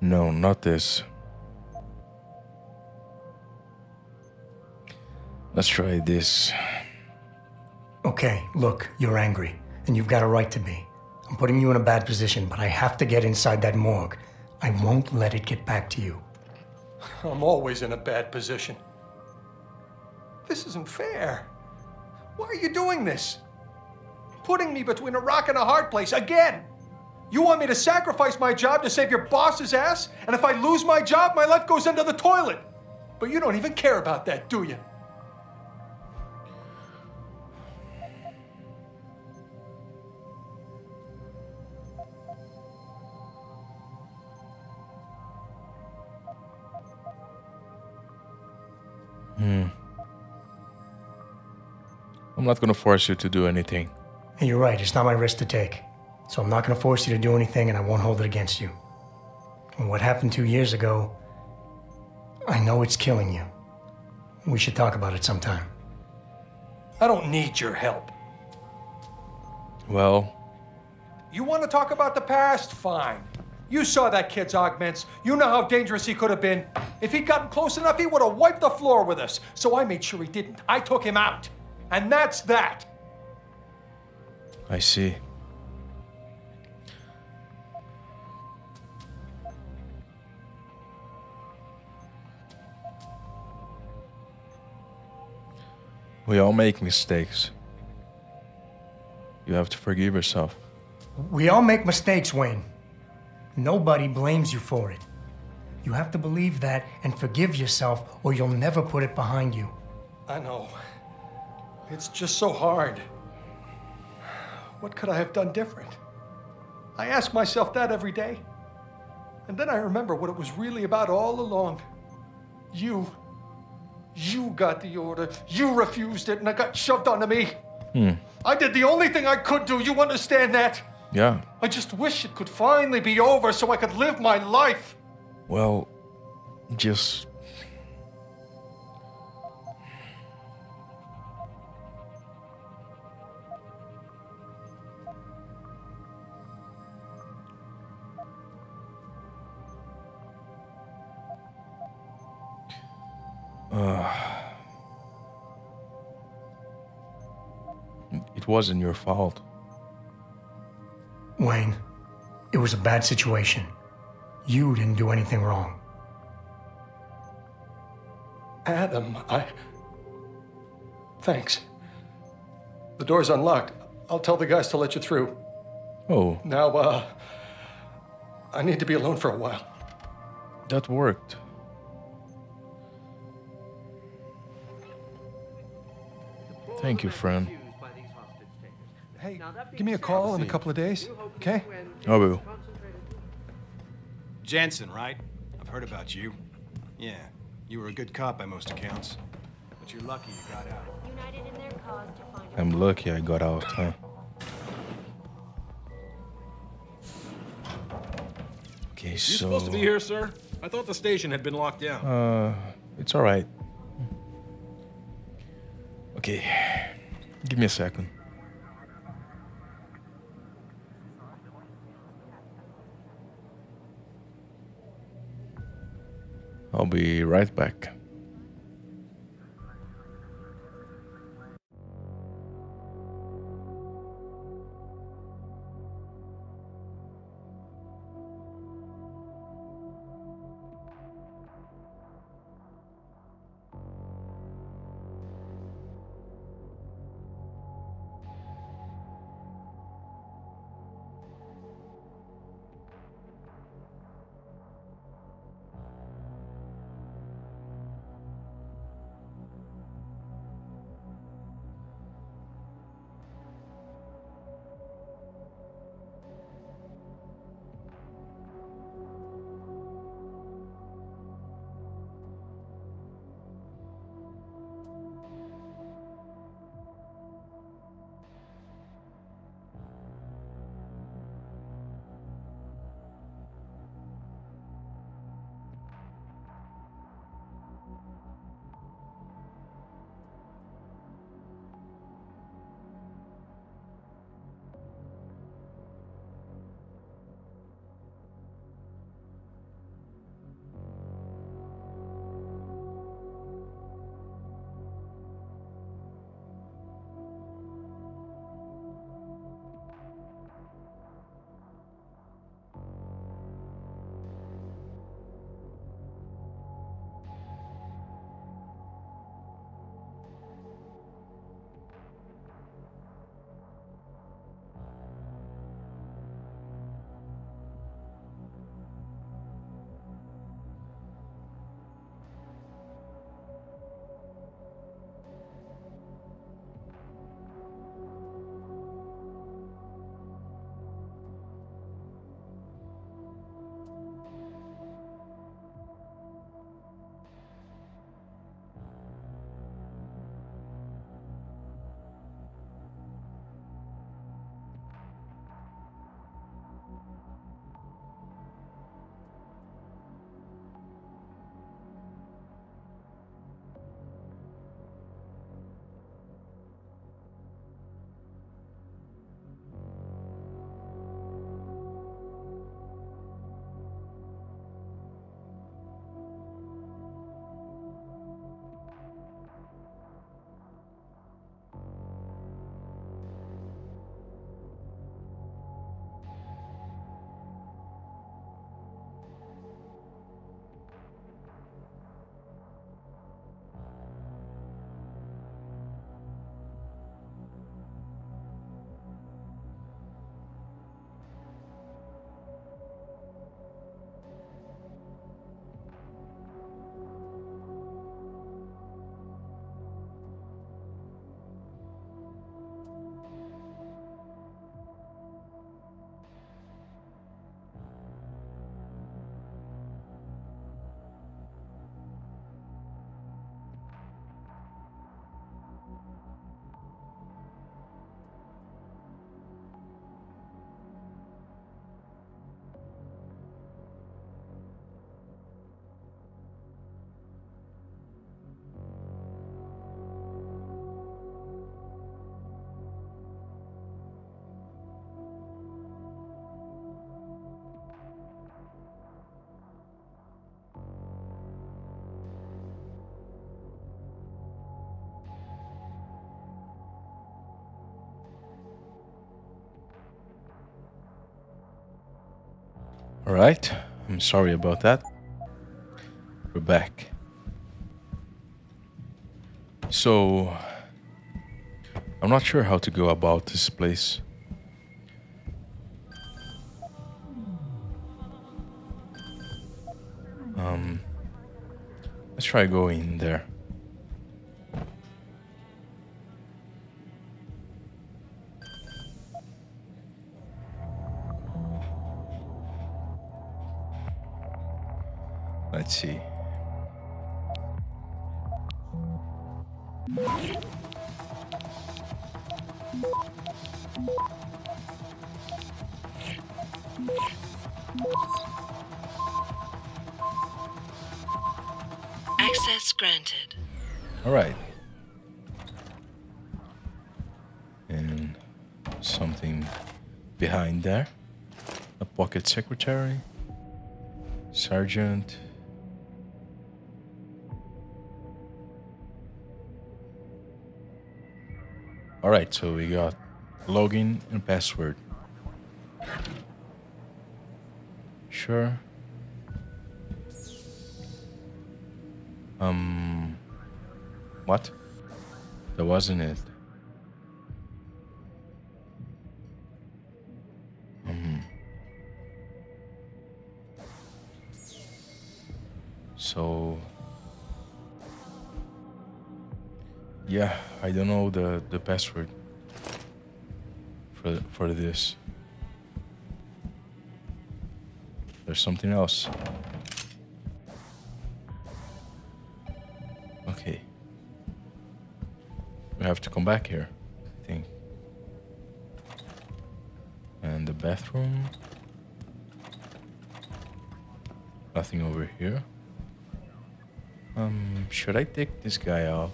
No, not this. Let's try this. Okay, look, you're angry, and you've got a right to be. I'm putting you in a bad position, but I have to get inside that morgue. I won't let it get back to you. I'm always in a bad position. This isn't fair. Why are you doing this? Putting me between a rock and a hard place again. You want me to sacrifice my job to save your boss's ass? And if I lose my job, my life goes into the toilet. But you don't even care about that, do you? I'm not gonna force you to do anything. And you're right, it's not my risk to take. So I'm not gonna force you to do anything, and I won't hold it against you. And what happened 2 years ago, I know it's killing you. We should talk about it sometime. I don't need your help. Well, You want to talk about the past? Fine. You saw that kid's augments. You know how dangerous he could have been. If he'd gotten close enough, he would have wiped the floor with us. So I made sure he didn't. I took him out. And that's that. I see. We all make mistakes. You have to forgive yourself. We all make mistakes, Wayne. Nobody blames you for it. You have to believe that and forgive yourself, or you'll never put it behind you. I know. It's just so hard. What could I have done different? I ask myself that every day. And then I remember what it was really about all along. You got the order. You refused it, and it got shoved onto me. I did the only thing I could do. You understand that? Yeah. I just wish it could finally be over so I could live my life. Well, just... It wasn't your fault. Wayne, it was a bad situation. You didn't do anything wrong. Adam, Thanks. The door's unlocked. I'll tell the guys to let you through. Oh. Now, I need to be alone for a while. That worked. Thank you, friend. Hey, give me a call in a couple of days, okay? I will. Jensen, right? I've heard about you. Yeah, you were a good cop by most accounts. But you're lucky you got out. United in their cause to find I'm lucky I got out, huh? Okay, You so... supposed to be here, sir? I thought the station had been locked down. It's alright. Okay. Give me a second. I'll be right back. Alright, I'm sorry about that. We're back. So, I'm not sure how to go about this place. Let's try going there. Let's see. Access granted. All right. And something behind there. A pocket secretary. Sergeant. All right, so we got login and password. Sure. What? That wasn't it. So yeah, I don't know the password for this. There's something else. Okay. We have to come back here, I think. And the bathroom. Nothing over here. Should I take this guy out?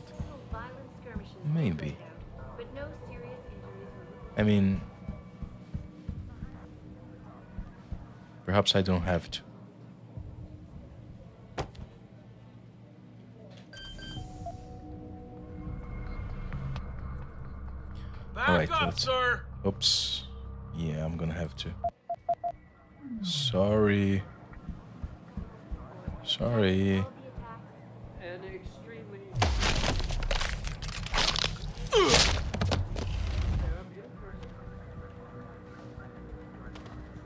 Maybe. I mean, perhaps I don't have to. Back up, sir. Oops. Yeah, I'm gonna have to. Sorry. Sorry. An extremely...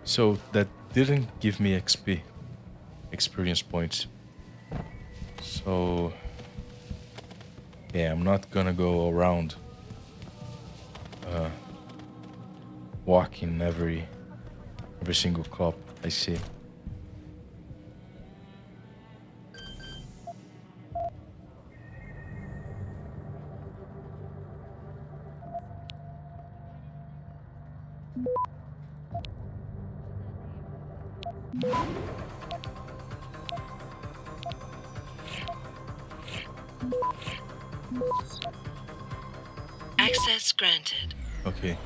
So that didn't give me XP, experience points. So yeah, I'm not gonna go around walking every single club I see. Access granted. Okay.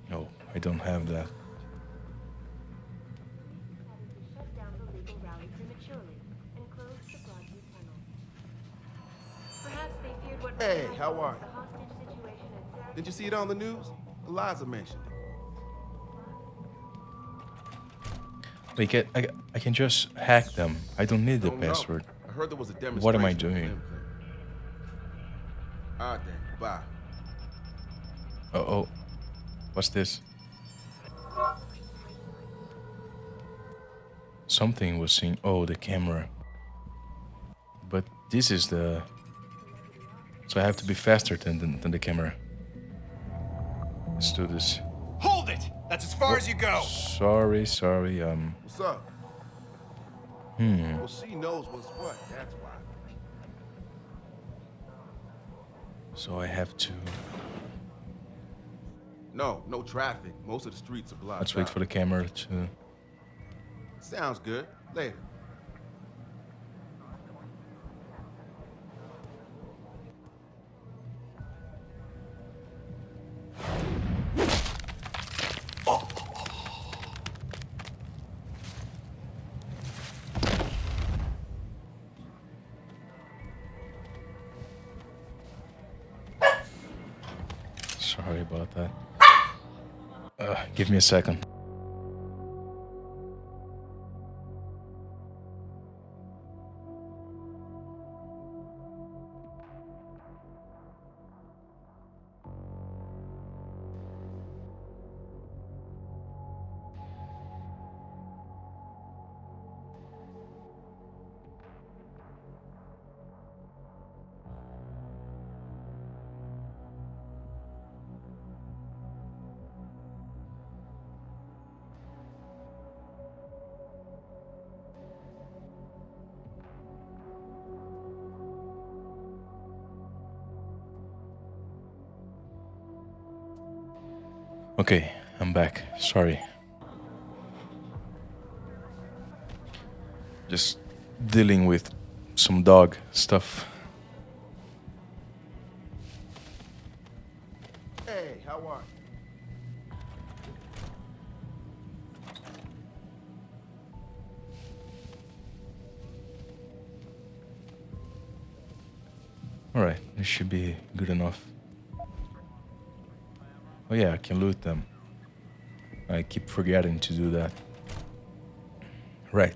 No, I don't have that. Hey, how are you? Did you see it on the news? Eliza mentioned it. I can just hack them. I don't need the Don't know. password. I heard there was a demonstration. What am I with doing? them. All right, then. Bye. Oh, what's this? Something was saying, oh, the camera. But this is the... So I have to be faster than the camera. Let's do this. Hold it! That's as far as you go! Sorry. What's up? Well, she knows what's what, that's why. So I have to... No traffic. Most of the streets are blocked. Let's wait for the camera to... Sounds good. Later. Sorry about that. Give me a second. Okay, I'm back. Sorry. Just dealing with some dog stuff. Hey, how are Alright, this should be good enough. Oh yeah, I can loot them. I keep forgetting to do that. Right.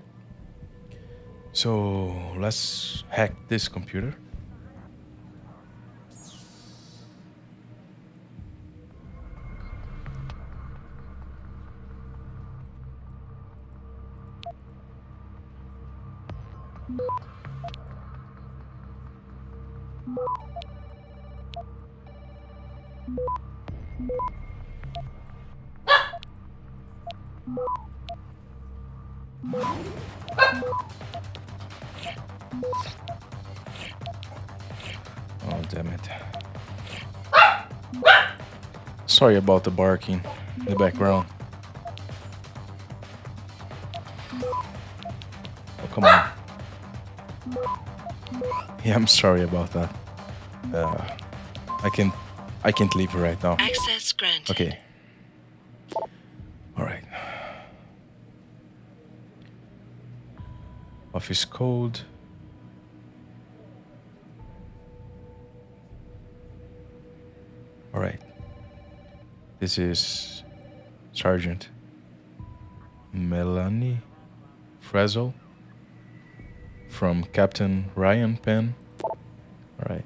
So let's hack this computer. Oh, damn it. Sorry about the barking in the background. Oh, come on. Yeah, I'm sorry about that. I can't leave right now. Access granted. Okay. All right. Office code. All right. This is Sergeant Melanie Frazel from Captain Ryan Penn. All right.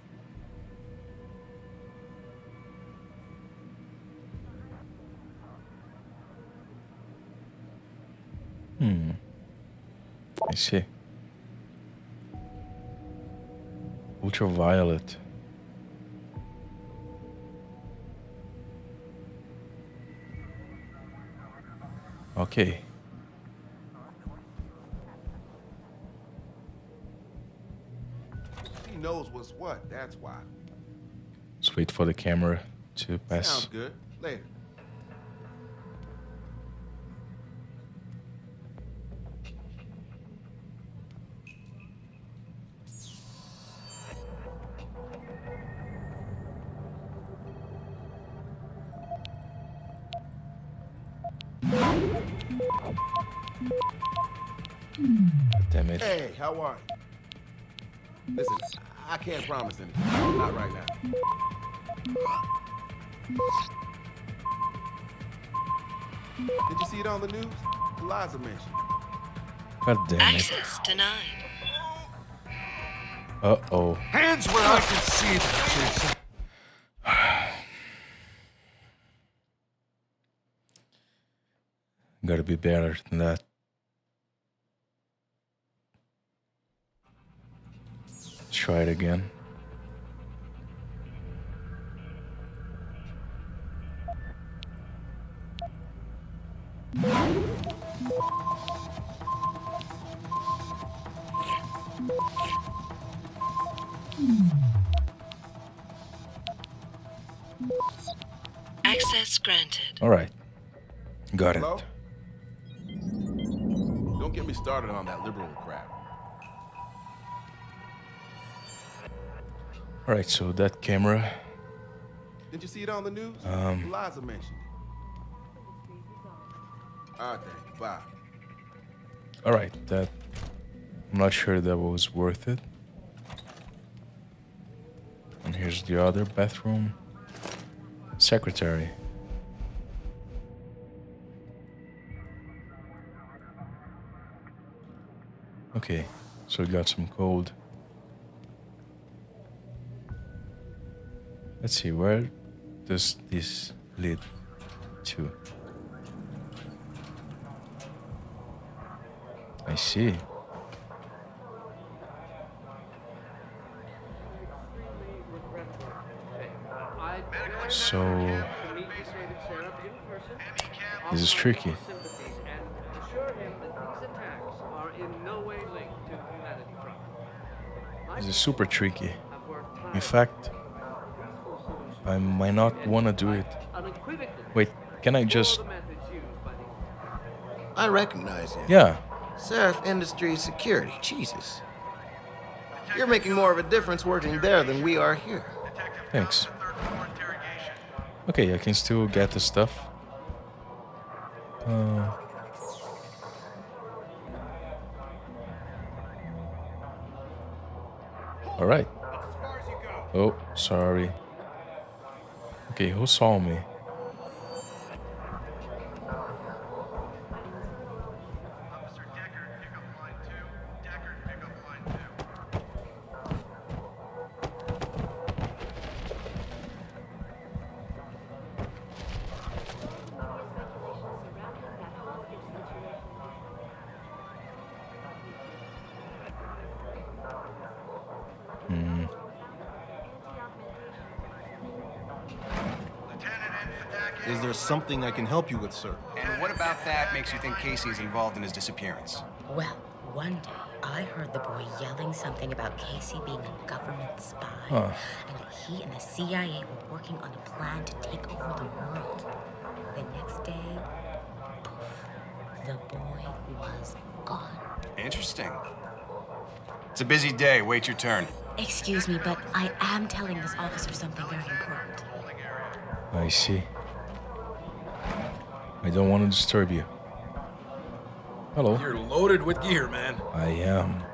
I see. Ultraviolet. Okay. He knows what's what, that's why. Let's wait for the camera to pass. Sounds good. Later. Damn it. Hey, how are you? Listen, I can't promise anything. Not right now. Did you see it on the news? Eliza mentioned. God damn it. Access denied. Uh-oh. Hands where I can see them, Jason. Gotta be better than that. Let's try it again. Access granted. All right. Got it. Hello? Don't get me started on that liberal crap. All right, so that camera. Did you see it on the news? Eliza mentioned it. All right, thank you. Bye. All right, that. I'm not sure that was worth it. And here's the other bathroom. Secretary. Okay, so we got some code. Let's see, where does this lead to? I see. So this is tricky. This is super tricky. In fact, I might not want to do it. Wait, Can I just... I recognize you. Yeah. Seraph Industries Security. Jesus. You're making more of a difference working there than we are here. Thanks. Okay, I can still get the stuff. All right. Oh, sorry. Okay, who saw me? Is there something I can help you with, sir? And what about that makes you think Casey is involved in his disappearance? Well, one day I heard the boy yelling something about Casey being a government spy, and that he and the CIA were working on a plan to take over the world. The next day, poof, the boy was gone. Interesting. It's a busy day. Wait your turn. Excuse me, but I am telling this officer something very important. I see. I don't want to disturb you. Hello. You're loaded with gear, man. I am.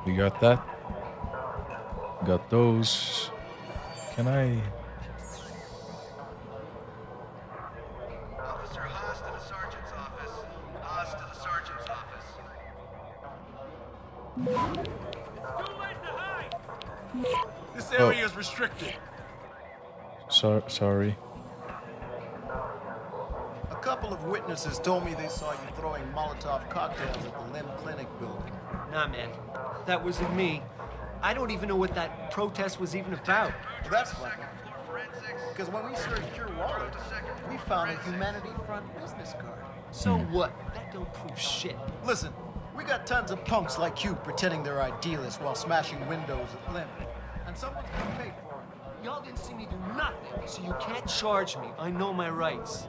We got that. Got those. Can I... Officer Haas to the sergeant's office. Haas to the sergeant's office. It's too late to hide! This area is restricted. Sorry. A couple of witnesses told me they saw you throwing Molotov cocktails at the Limb Clinic building. Nah, man. That wasn't me. I don't even know what that protest was even about. Well, that's funny. Because when we searched your wallet, we found a Humanity Front business card. So what? That don't prove shit. Listen, we got tons of punks like you pretending they're idealists while smashing windows at Limb. And someone's gonna pay for it. Y'all didn't see me do nothing, so you can't charge me. I know my rights.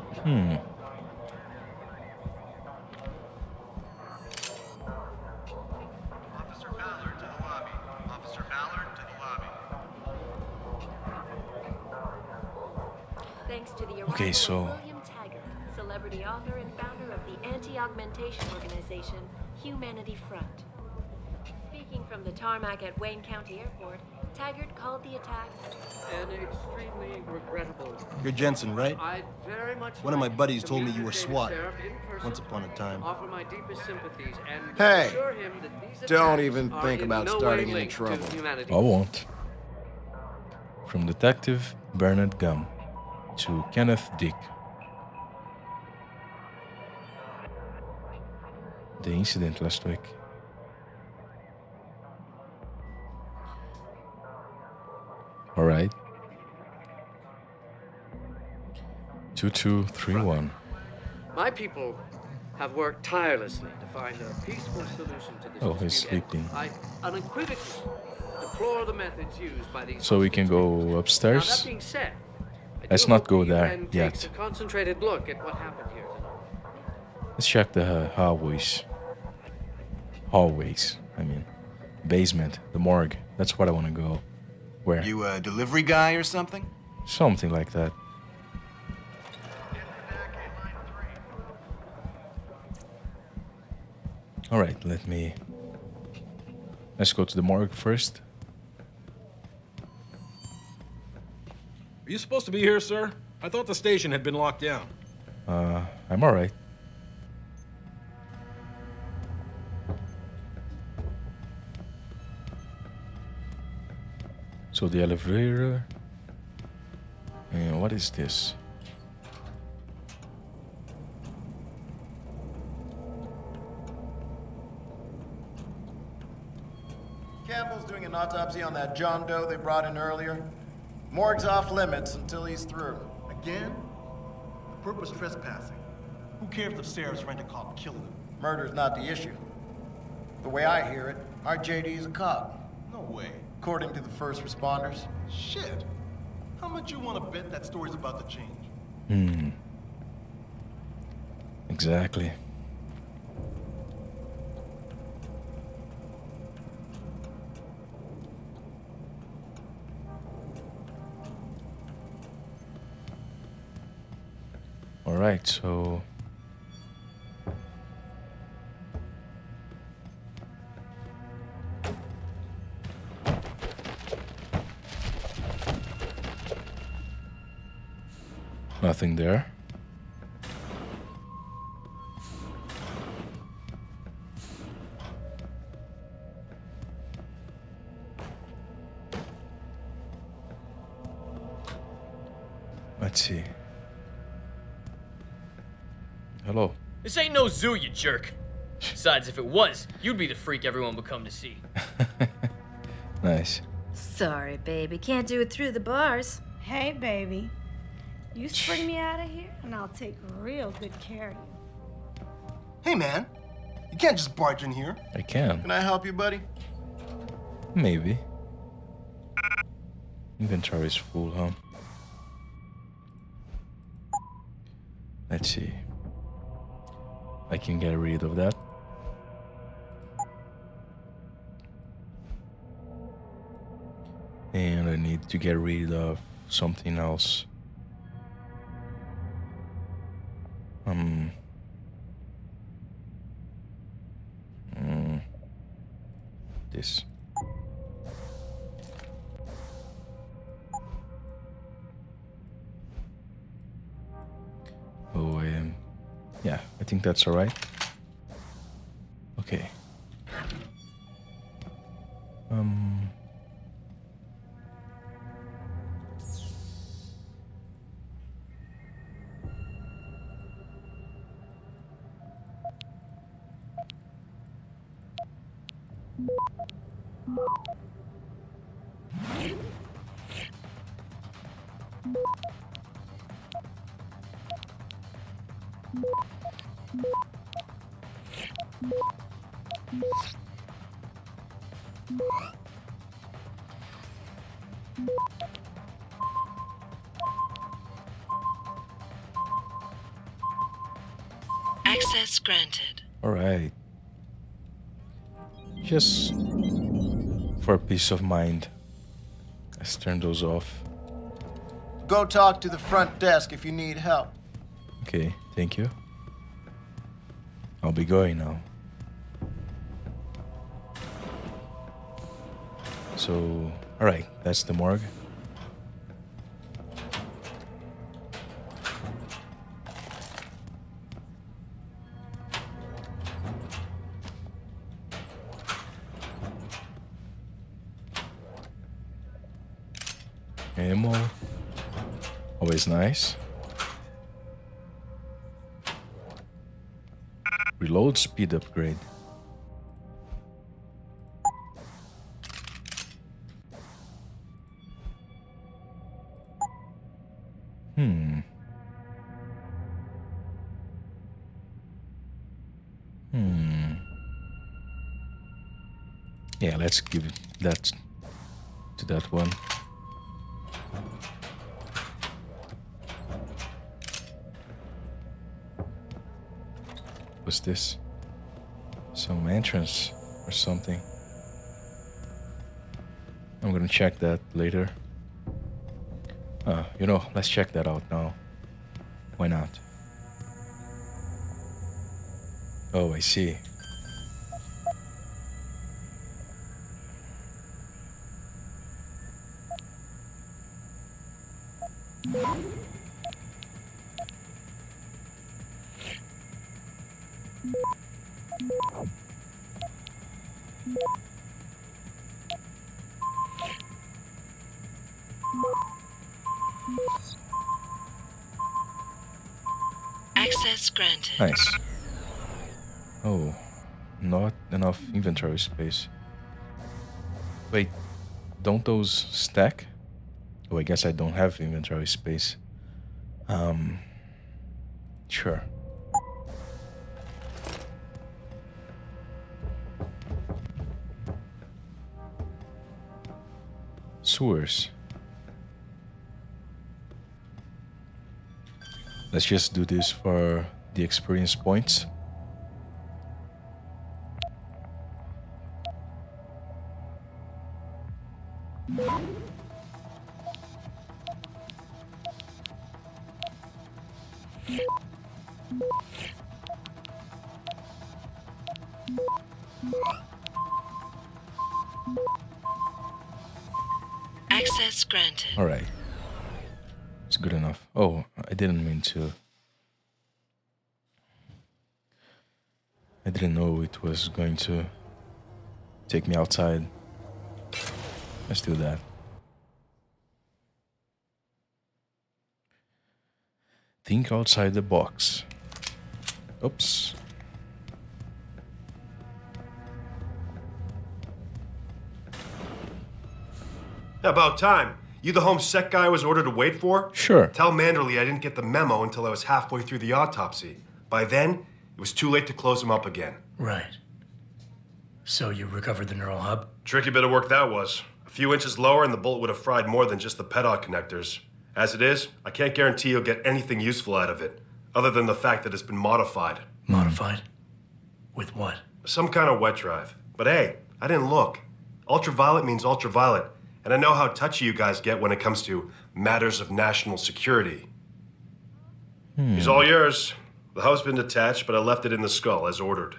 Officer Ballard to the lobby. Officer Ballard to the lobby. Thanks to the arrival Okay, so... of William Taggart, celebrity author and founder of the anti-augmentation organization Humanity Front. Speaking from the tarmac at Wayne County Airport, Taggart called the attack an extremely regrettable. You're Jensen, right? I'd very much One of my like buddies to told me meet you were the SWAT sheriff in person, once upon a time. Offer my deepest sympathies and Hey, assure him that these don't attacks even are think in about no starting way any linked to trouble. humanity. I won't. From Detective Bernard Gum to Kenneth Dick. The incident last week. All right. 2231. My people have worked tirelessly to find a peaceful solution to this Oh, he's dispute, sleeping. and I unequivocally deplore the methods used by these. So we can go Now, upstairs. that being said, I Let's do not hope go the there UN takes yet. a concentrated look at what happened here tonight. Let's check the hallways. Hallways, I mean. Basement, the morgue. That's what I want to go. Where? You a delivery guy or something? Something like that. All right, let's go to the morgue first. Are you supposed to be here, sir? I thought the station had been locked down. I'm all right. So the elevator. And what is this? Campbell's doing an autopsy on that John Doe they brought in earlier. Morgue's off limits until he's through. Again? Purpose trespassing. Who cares if Sarah's rent a cop killing him? Murder's not the issue. The way I hear it, our JD is a cop. No way. According to the first responders. Shit. How much you want to bet that story's about to change? Exactly. All right, so nothing there. Let's see. Hello. This ain't no zoo, you jerk. Besides, if it was, you'd be the freak everyone would come to see. Nice. Sorry, baby. Can't do it through the bars. Hey, baby. You spring me out of here, and I'll take real good care of you. Hey, man. You can't just barge in here. I can. Can I help you, buddy? Maybe. Inventory is full, huh? Let's see. I can get rid of that. And I need to get rid of something else. This. Oh, yeah, I think that's all right. Okay. Access granted. All right. Just for peace of mind, let's turn those off. Go talk to the front desk if you need help. Okay, thank you. I'll be going now. So, all right, that's the morgue. Ammo. Always nice. Reload speed upgrade. Yeah, let's give that to that one. What's this? Some entrance or something. I'm gonna check that later. You know, let's check that out now. Why not? Oh, I see. Access granted. Nice. Oh, not enough inventory space. Wait, don't those stack? Oh, I guess I don't have inventory space. Sure. Sewers. Let's just do this for the experience points. Access granted. All right. It's good enough. Oh, I didn't mean to. I didn't know it was going to take me outside. Let's do that. Think outside the box. Oops. About time. You the home sec guy I was ordered to wait for? Sure. Tell Manderley I didn't get the memo until I was halfway through the autopsy. By then, it was too late to close him up again. Right. So you recovered the neural hub? Tricky bit of work that was. A few inches lower and the bullet would have fried more than just the pedal connectors. As it is, I can't guarantee you'll get anything useful out of it, other than the fact that it's been modified. Modified? With what? Some kind of wet drive. But hey, I didn't look. Ultraviolet means ultraviolet, and I know how touchy you guys get when it comes to matters of national security. He's all yours. The hub's been detached, but I left it in the skull as ordered.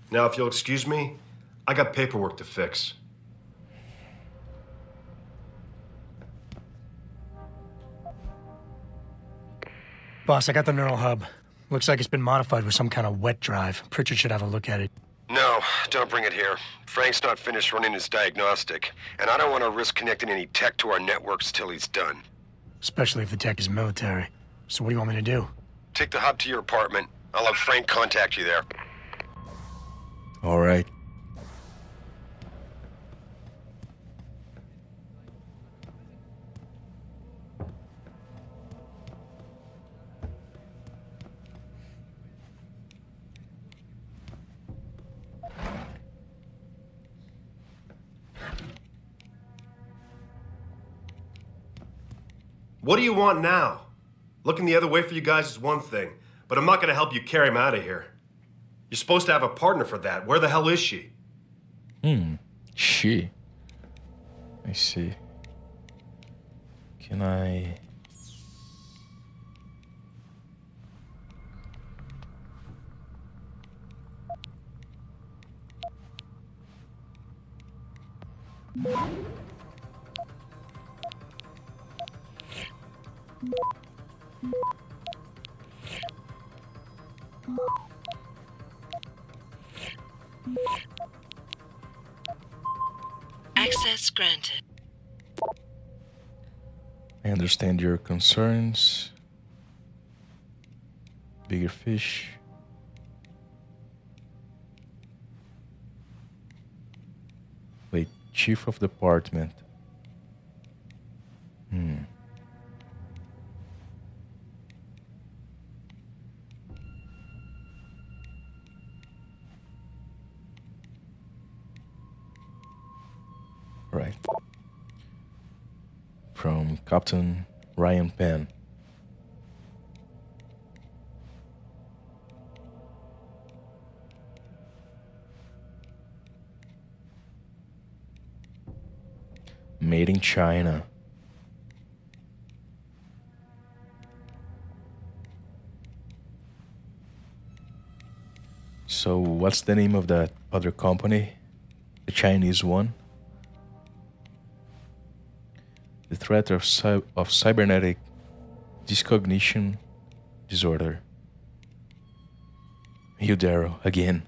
Now, if you'll excuse me, I got paperwork to fix. Boss, I got the neural hub. Looks like it's been modified with some kind of wet drive. Pritchard should have a look at it. No, don't bring it here. Frank's not finished running his diagnostic, and I don't want to risk connecting any tech to our networks till he's done. Especially if the tech is military. So what do you want me to do? Take the hub to your apartment. I'll have Frank contact you there. All right. What do you want now? Looking the other way for you guys is one thing, but I'm not going to help you carry him out of here. You're supposed to have a partner for that. Where the hell is she? She. I see. Can I... Access granted. I understand your concerns. Bigger fish. Wait, chief of department. Right. From Captain Ryan Penn. Made in China. So what's the name of that other company? The Chinese one? The threat of cybernetic discognition disorder. You, Darrow, again.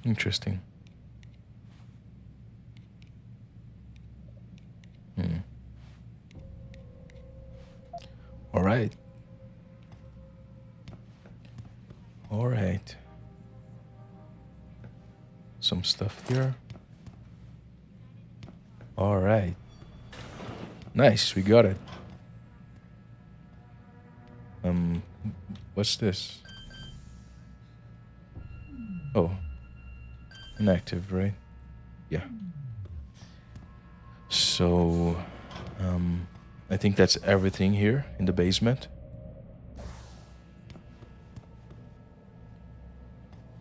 Interesting. All right. All right. Some stuff here. All right. Nice, we got it. What's this? Oh. Inactive, right? Yeah. So, I think that's everything here in the basement.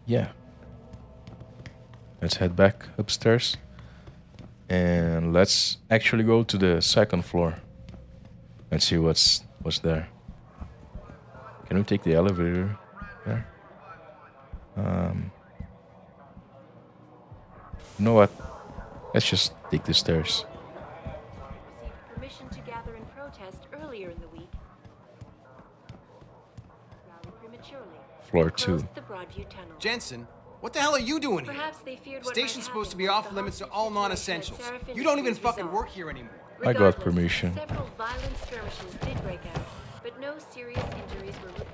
Yeah. Let's head back upstairs. And let's actually go to the second floor. And see what's there. Can we take the elevator there? You know what? Let's just take the stairs. Received permission to gather and protest earlier in the week. Rally prematurely. Floor Closed 2. the Broadview tunnel. Jensen, what the hell are you doing here? Perhaps they feared what Station's might supposed to happen be once off the limits to hostage all situation at non-essentials. Seraph You don't even Industries fucking resolved. work here anymore. I got Regardless, permission. Several violent skirmishes did break out, but no serious injuries were reported.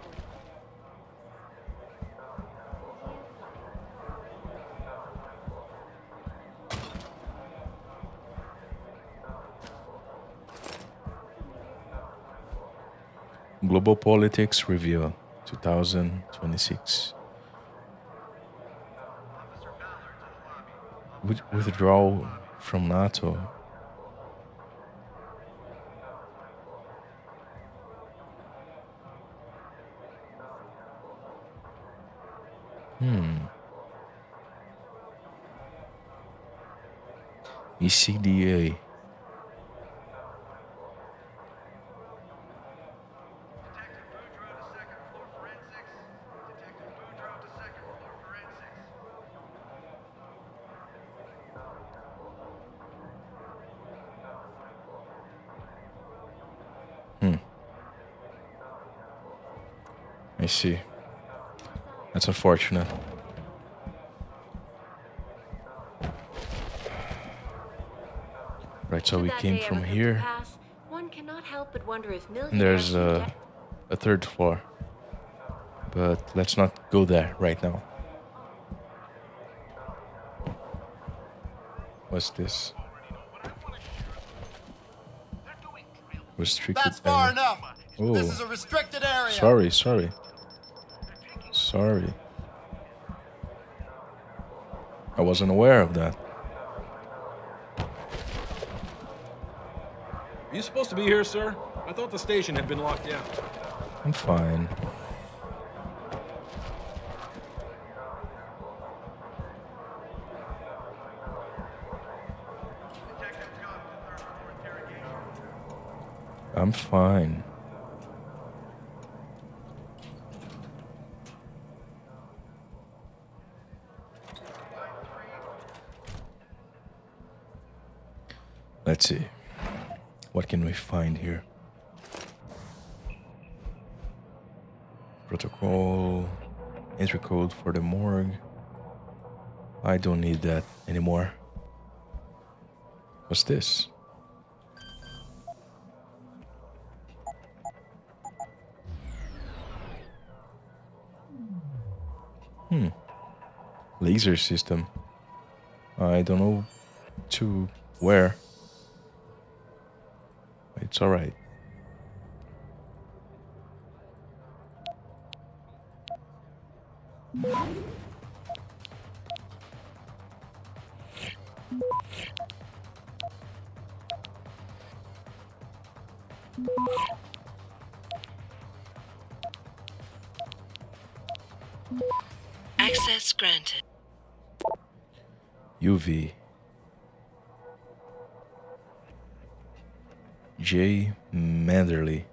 Global Politics Review 2026. Withdrawal from NATO. ECDA. I see. That's unfortunate. Right, so we came from here. One cannot help but wonder if And there's a third floor. But let's not go there right now. What's this? Restricted That's far area. enough. Oh. This is a restricted area. Sorry. I wasn't aware of that. Are you supposed to be here, sir? I thought the station had been locked down. I'm fine. I'm fine. Let's see. What can we find here? Protocol, entry code for the morgue. I don't need that anymore. What's this? Laser system. I don't know to where. It's alright. Access granted. UV. J. Manderley.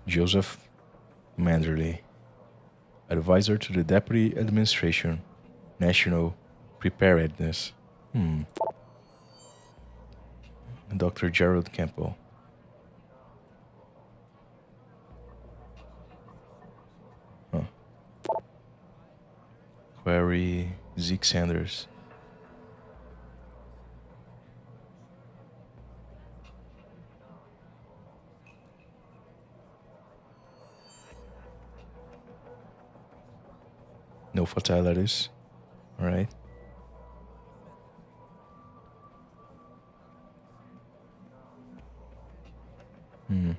Joseph Manderley, advisor to the Deputy Administration, National Preparedness. Dr. Gerald Campbell. Query Zeke Sanders. No fatalities. All right. Hmm.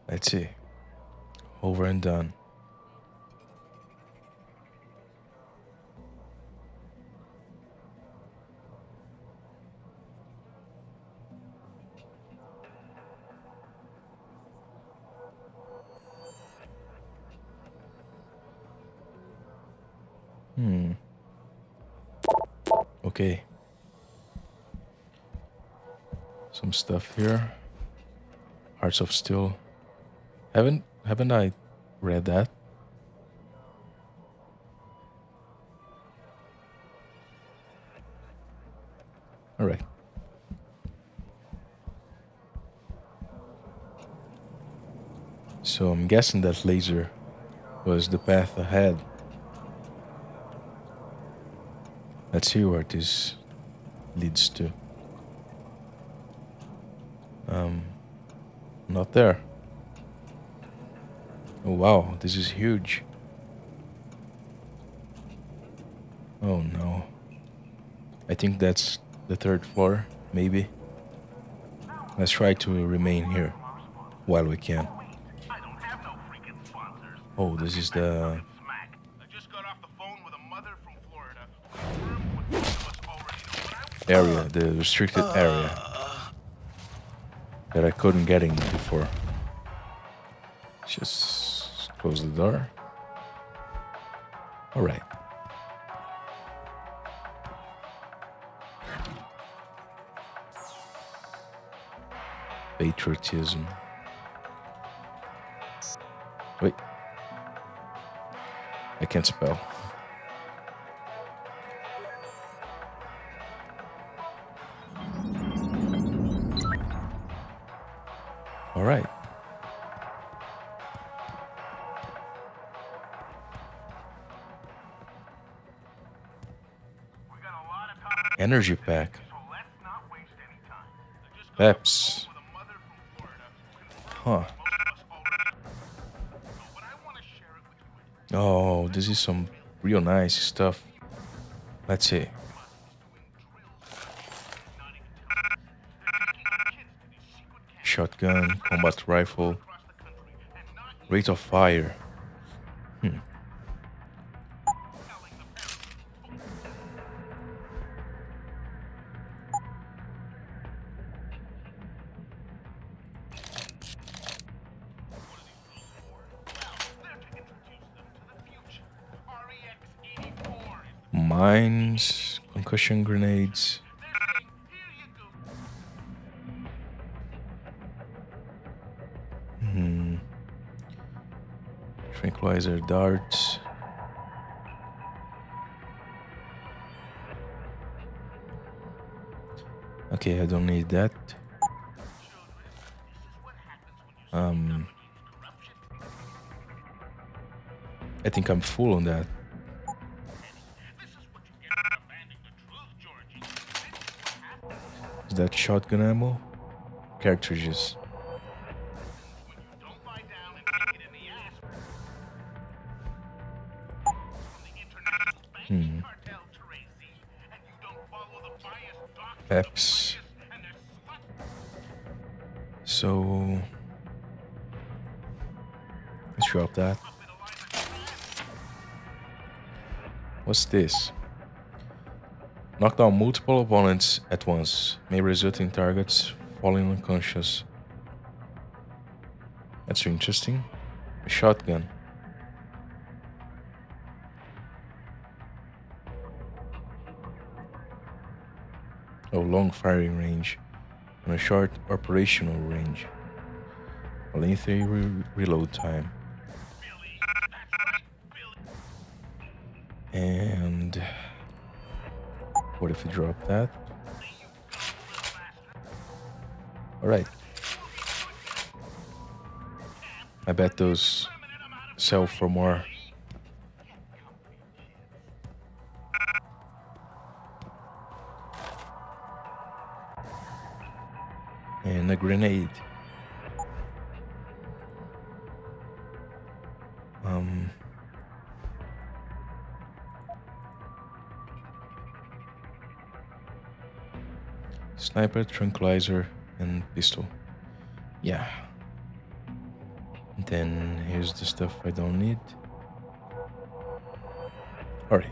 Let's see. Over and done. Okay. Some stuff here. Hearts of Steel. Haven't I read that? All right. So I'm guessing that laser was the path ahead. Let's see where this leads to. Not there. Oh wow, this is huge. Oh no. I think that's the 3rd floor, maybe. Let's try to remain here while we can. Oh, this is the area, the restricted area that I couldn't get in before. Just close the door. All right. Patriotism. Wait. I can't spell. All right. Energy pack. Peps. Huh. Oh, this is some real nice stuff. Let's see. Shotgun, combat rifle, rate of fire. Mines, concussion grenades. Tranquilizer darts. Okay, I don't need that. I think I'm full on that. Is that shotgun ammo? Cartridges. Peps. So let's drop that. What's this? Knock down multiple opponents at once, may result in targets falling unconscious. That's interesting. A shotgun. Oh, long firing range and a short operational range. A lengthy reload time. And what if we drop that? All right. I bet those sell for more. And a grenade. Sniper, tranquilizer, and pistol. Yeah. Then here's the stuff I don't need. Alright.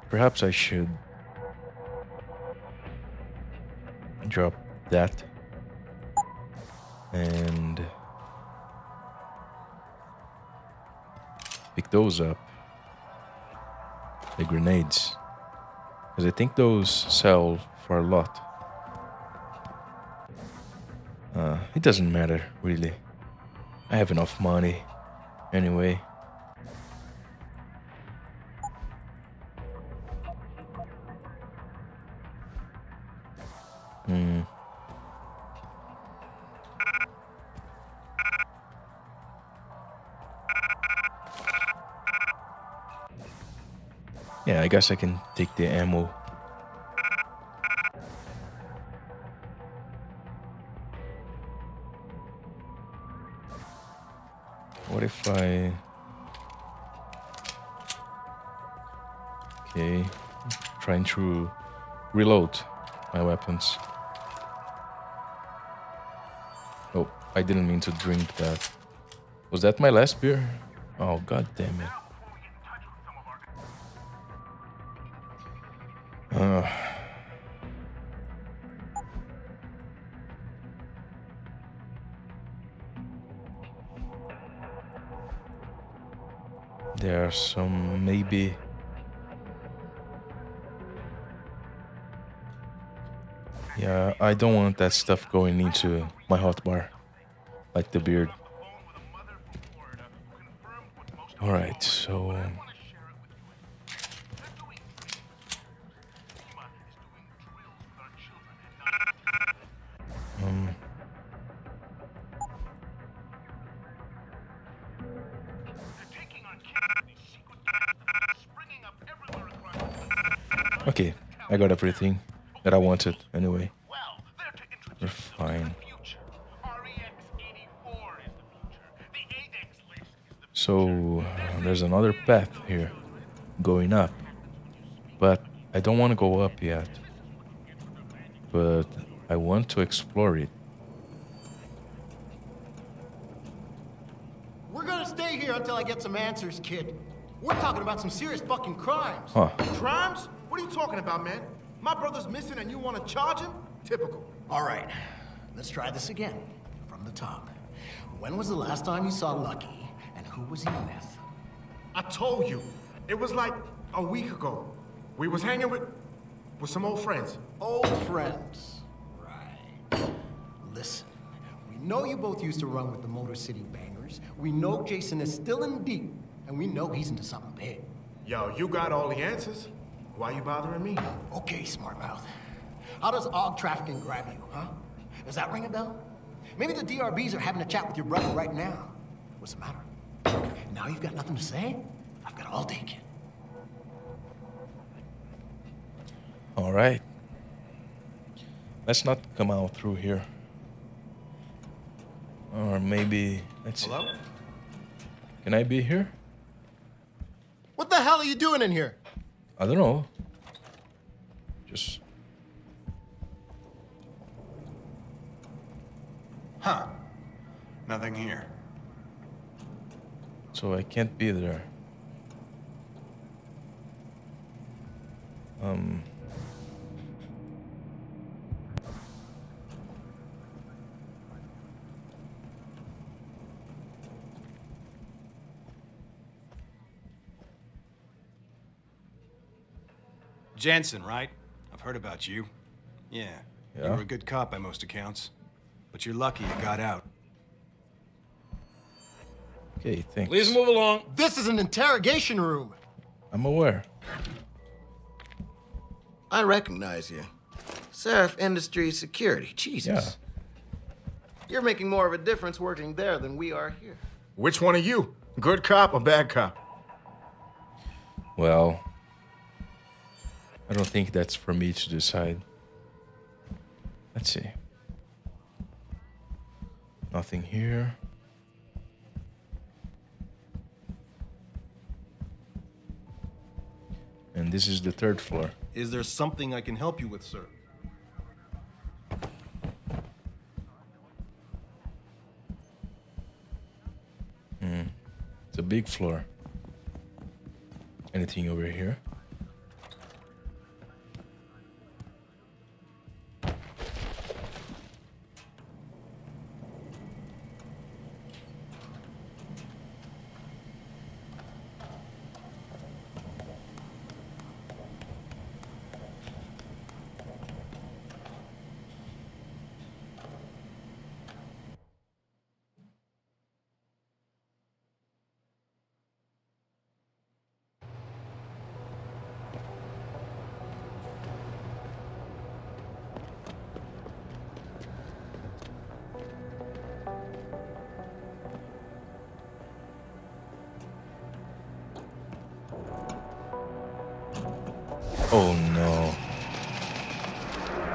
Perhaps I should drop that and pick those up. The grenades. Because I think those sell for a lot. It doesn't matter, really. I have enough money anyway. Yeah, I guess I can take the ammo. What if I... Okay, trying to reload my weapons. Oh, I didn't mean to drink that. Was that my last beer? Oh, god damn it. There are some, maybe... Yeah, I don't want that stuff going into my hotbar, like the beard. Alright, so... Okay, I got everything that I wanted anyway. We're fine. So, there's another path here, going up. But I don't want to go up yet. But I want to explore it. We're gonna stay here until I get some answers, kid. We're talking about some serious fucking crimes. Huh. Crimes? What are you talking about, man? My brother's missing and you want to charge him? Typical. All right, let's try this again, from the top. When was the last time you saw Lucky, and who was he with? I told you. It was like a week ago. We was hanging with some old friends. Old friends. Right. Listen, we know you both used to run with the Motor City Bangers. We know Jason is still in deep, and we know he's into something big. Yo, you got all the answers. Why you bothering me? Okay, smart mouth. How does AUG trafficking grab you, huh? Does that ring a bell? Maybe the DRBs are having a chat with your brother right now. What's the matter? Now you've got nothing to say? I've got all day, kid. All right. Let's not come out through here. Or maybe... Let's see. Hello? Can I be here? What the hell are you doing in here? I don't know. Just... Huh. Nothing here. So I can't be there. Jensen, right? I've heard about you. Yeah. You Yeah? were a good cop by most accounts. But you're lucky you got out. Okay, thanks. Please move along. This is an interrogation room. I'm aware. I recognize you. Seraph Industries Security. Jesus. You're making more of a difference working there than we are here. Which one are you? Good cop or bad cop? Well, I don't think that's for me to decide. Let's see. Nothing here. And this is the 3rd floor. Is there something I can help you with, sir? It's a big floor. Anything over here? Oh no.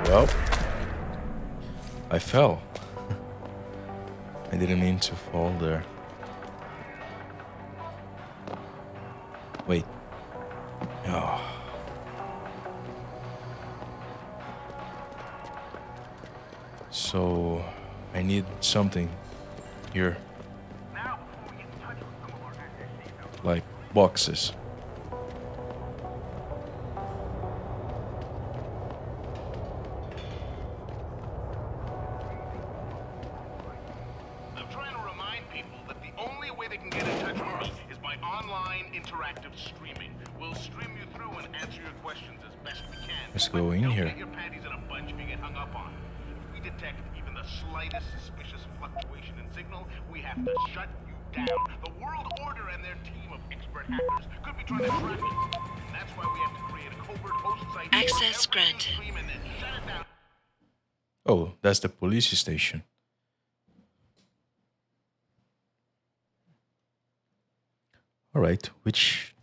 Well, I fell. I didn't mean to fall there. Wait. Oh. So, I need something here. Like boxes. Let's go in here. Get your panties in a bunch if you get hung up on. If we detect even the slightest suspicious fluctuation in signal, we have to shut you down. The World Order and their team of expert hackers could be trying to track you. And that's why we have to create a covert host site. Access granted. And then shut it down. Oh, that's the police station. All right, which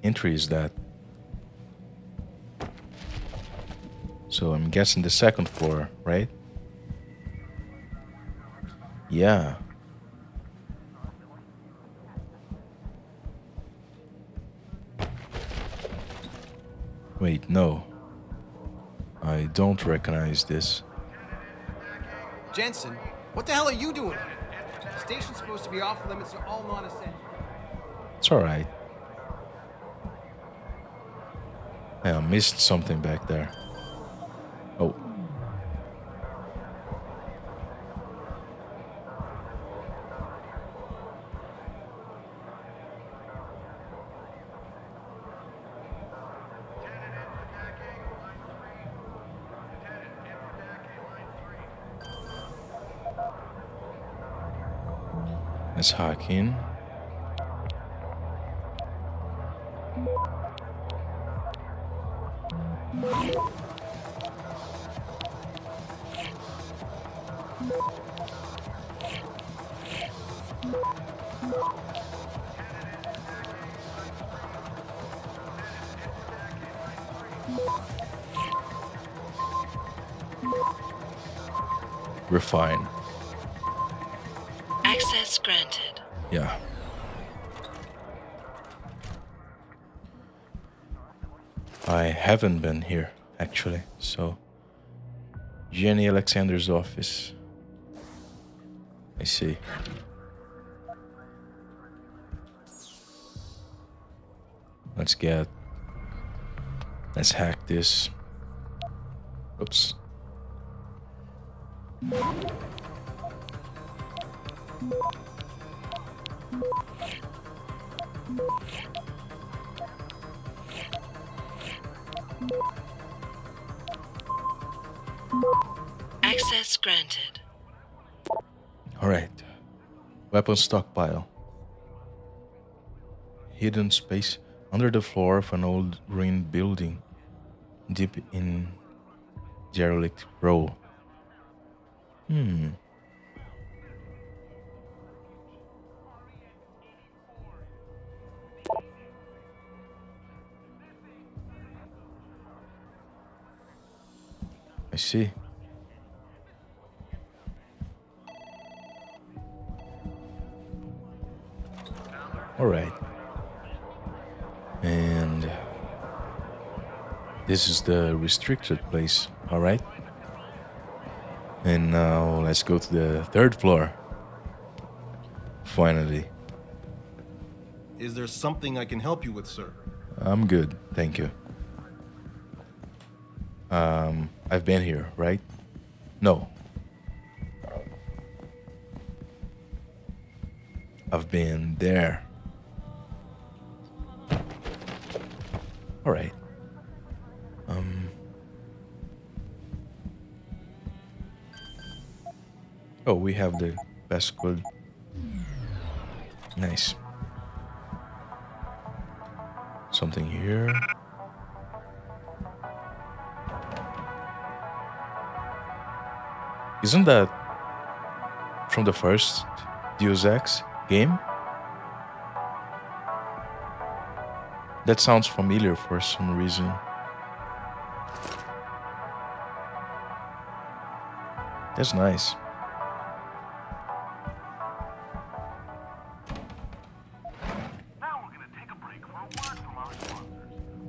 entry is that? So I'm guessing the 2nd floor, right? Yeah. Wait, no. I don't recognize this. Jensen, what the hell are you doing here? The station's supposed to be off limits to all non-essential. It's alright. I missed something back there. Oh. Let's hack in. Refine. Access granted. Yeah. I haven't been here, actually, so... Jenny Alexander's office. I see. Let's hack this. Oops. Access granted. All right. Weapon stockpile. Hidden space under the floor of an old ruined building, deep in derelict row. I see. Alright. And this is the restricted place, alright? And now let's go to the 3rd floor. Finally. Is there something I can help you with, sir? I'm good, thank you. I've been here, right? No. I've been there. Alright. Oh, we have the passcode. Nice. Something here. Isn't that from the first Deus Ex game? That sounds familiar for some reason. That's nice. Now we're gonna take a break for a word from our sponsors.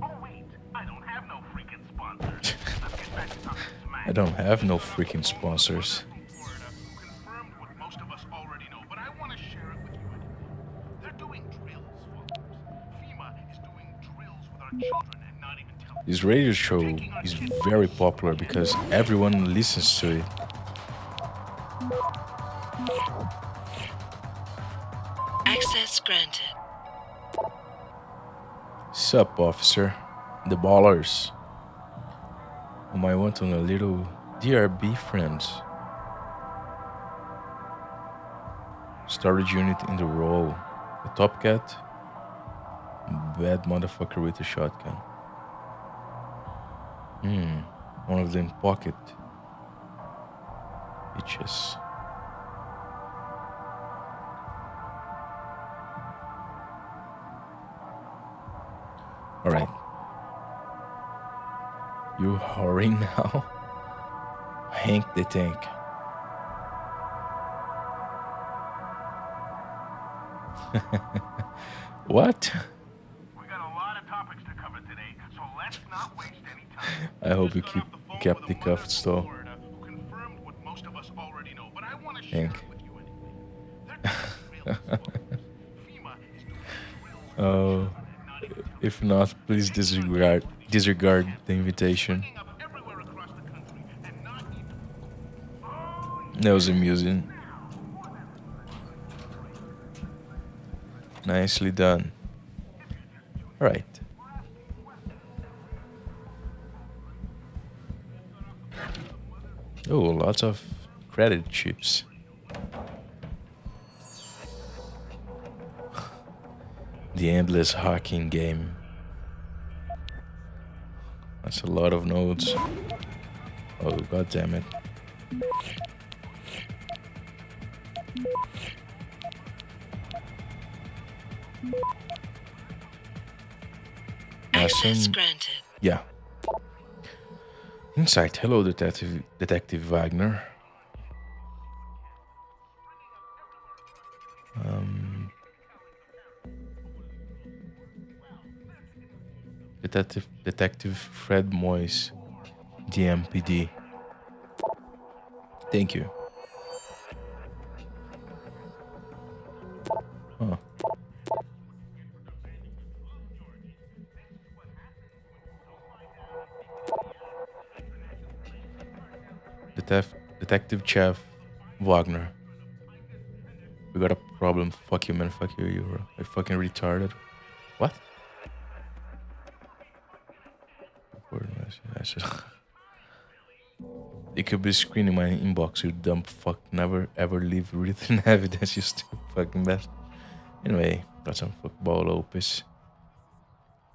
Oh wait, I don't have no freaking sponsors. Let's get back to talking smack. I don't have no freaking sponsors. Confirmed what most of us already know, but I want to share it with you anyway. They're doing drills, folks. FEMA is doing drills with our children and not even telling. This radio show is very popular because everyone listens to it. Access granted. Sup, officer? The ballers. Whom I want on a little DRB friends. Storage unit in the row. A top cat. Bad motherfucker with a shotgun. One of them pocket. Bitches. Alright. You hurry now? Hank the Tank. What? We got a lot of topics to cover today, so let's not waste any time. I hope you kept the cuffs though. Confirmed what most of us already know, but I want to share Hank. it with you anyway. Oh, if not, please disregard the invitation. That was amusing. Nicely done. All right. Oh, lots of credit chips. The endless hacking game. That's a lot of nodes. Oh, god damn it. Access granted. Yeah. Insight. Hello, Detective Wagner. Detective Fred Moyes, DMPD. Thank you. Huh. Detective Chef Wagner. We got a problem. Fuck you, man. Fuck you. You're a fucking retarded. What? It could be screening my inbox, you dumb fuck. Never ever leave written evidence, you stupid fucking best. Anyway, got some football opus.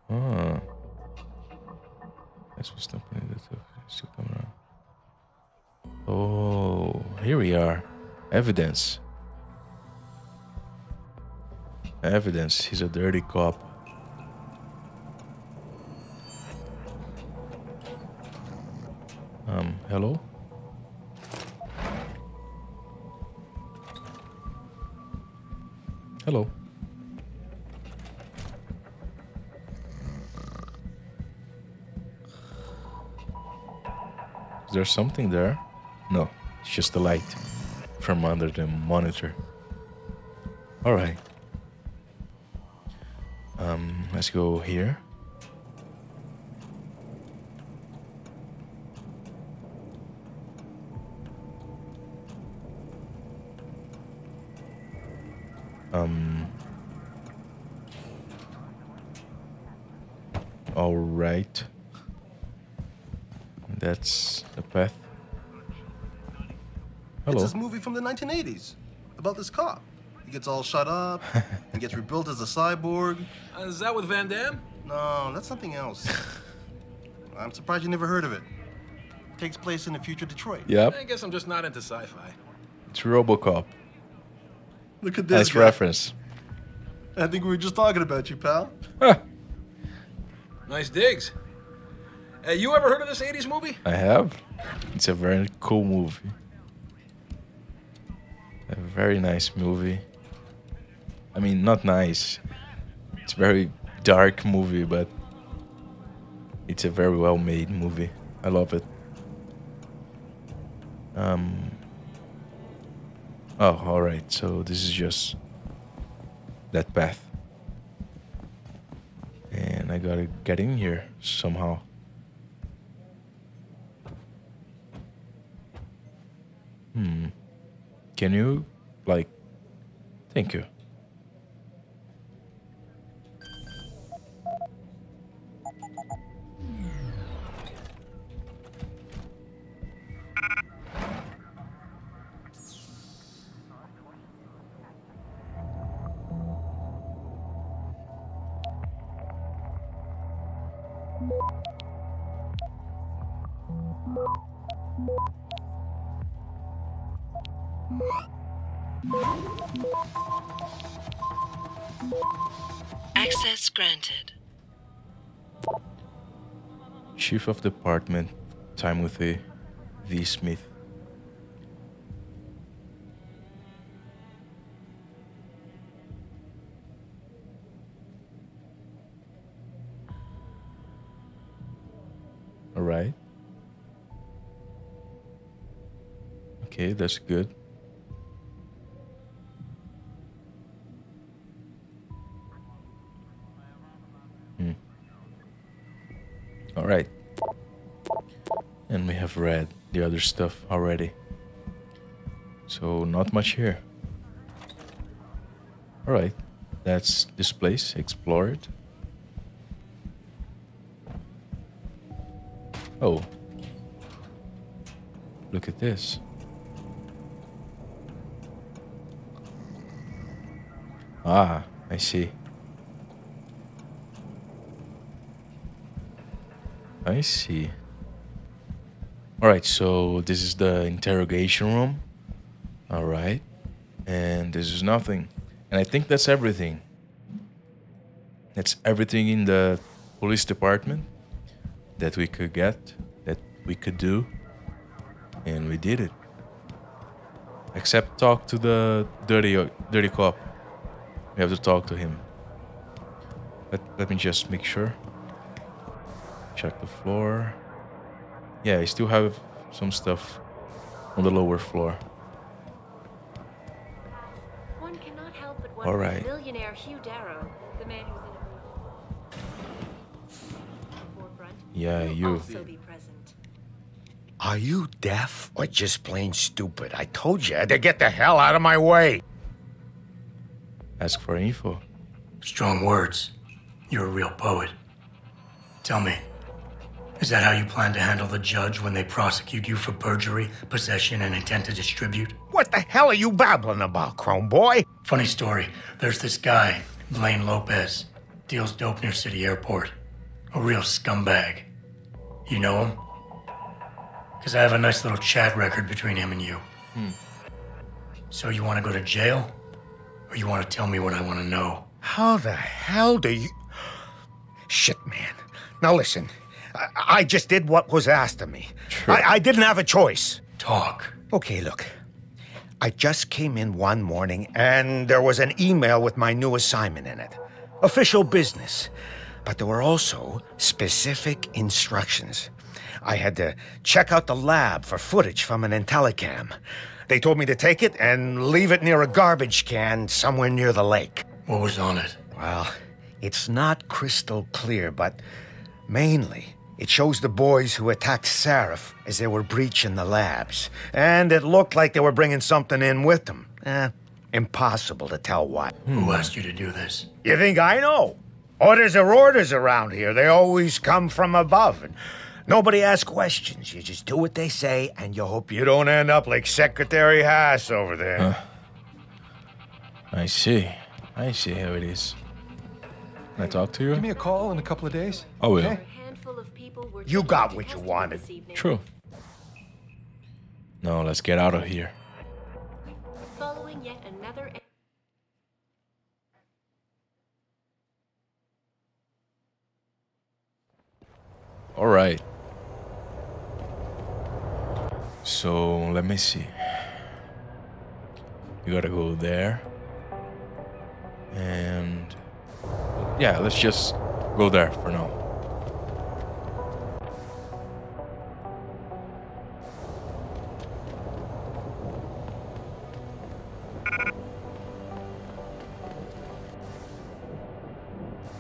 Ah. That's what's happening. Still coming around. Oh, here we are. Evidence. Evidence. He's a dirty cop. Hello? Hello. Is there something there? No, it's just the light from under the monitor. All right. Let's go here. All right. That's the path. Hello. It's this movie from the 1980s about this cop. He gets all shut up and gets rebuilt as a cyborg. Is that with Van Damme? No, that's something else. I'm surprised you never heard of it. Takes place in the future Detroit. Yep. I guess I'm just not into sci-fi. It's RoboCop. Look at this Nice guy. reference. I think we were just talking about you, pal. Nice digs. Hey, you ever heard of this 80s movie? I have. It's a very cool movie. A very nice movie. I mean, not nice. It's a very dark movie, but it's a very well made movie. I love it. Oh, alright. So this is just that path. And I gotta get in here somehow. Can you, like... Thank you. Access granted. Chief of Department, Timothy V. Smith. All right. Okay, that's good. All right. And we have read the other stuff already. So not much here. All right. That's this place explored. Oh. Look at this. Ah, I see. I see. Alright, so this is the interrogation room. Alright. And this is nothing. And I think that's everything. That's everything in the police department that we could get, that we could do. And we did it. Except talk to the dirty cop. We have to talk to him. Let me just make sure. Check the floor. Yeah, I still have some stuff on the lower floor. One cannot help but All wonder right. if billionaire Hugh Darrow, the man who's in the forefront, Yeah, will you. also be present. Are you deaf or just plain stupid? I told you to get the hell out of my way. Ask for info. Strong words. You're a real poet. Tell me, is that how you plan to handle the judge when they prosecute you for perjury, possession, and intent to distribute? What the hell are you babbling about, Chrome Boy? Funny story. There's this guy, Blaine Lopez, deals dope near City Airport. A real scumbag. You know him? Because I have a nice little chat record between him and you. So you want to go to jail? Or you want to tell me what I want to know? How the hell do you... Shit, man. Now listen, I just did what was asked of me. I didn't have a choice. Talk. Okay, look. I just came in one morning and there was an email with my new assignment in it. Official business. But there were also specific instructions. I had to check out the lab for footage from an IntelliCam. They told me to take it and leave it near a garbage can somewhere near the lake. What was on it? Well, it's not crystal clear, but mainly it shows the boys who attacked Sarif as they were breaching the labs. And it looked like they were bringing something in with them. Impossible to tell what. Who asked you to do this? You think I know? Orders are orders around here. They always come from above. And nobody asks questions. You just do what they say, and you hope you don't end up like Secretary Haas over there. I see. I see how it is. Can I talk to you? Give me a call in a couple of days. I will. Okay? You got what you wanted. True. No, let's get out of here. Following yet another. All right. So let me see. You gotta go there. And yeah, let's just go there for now.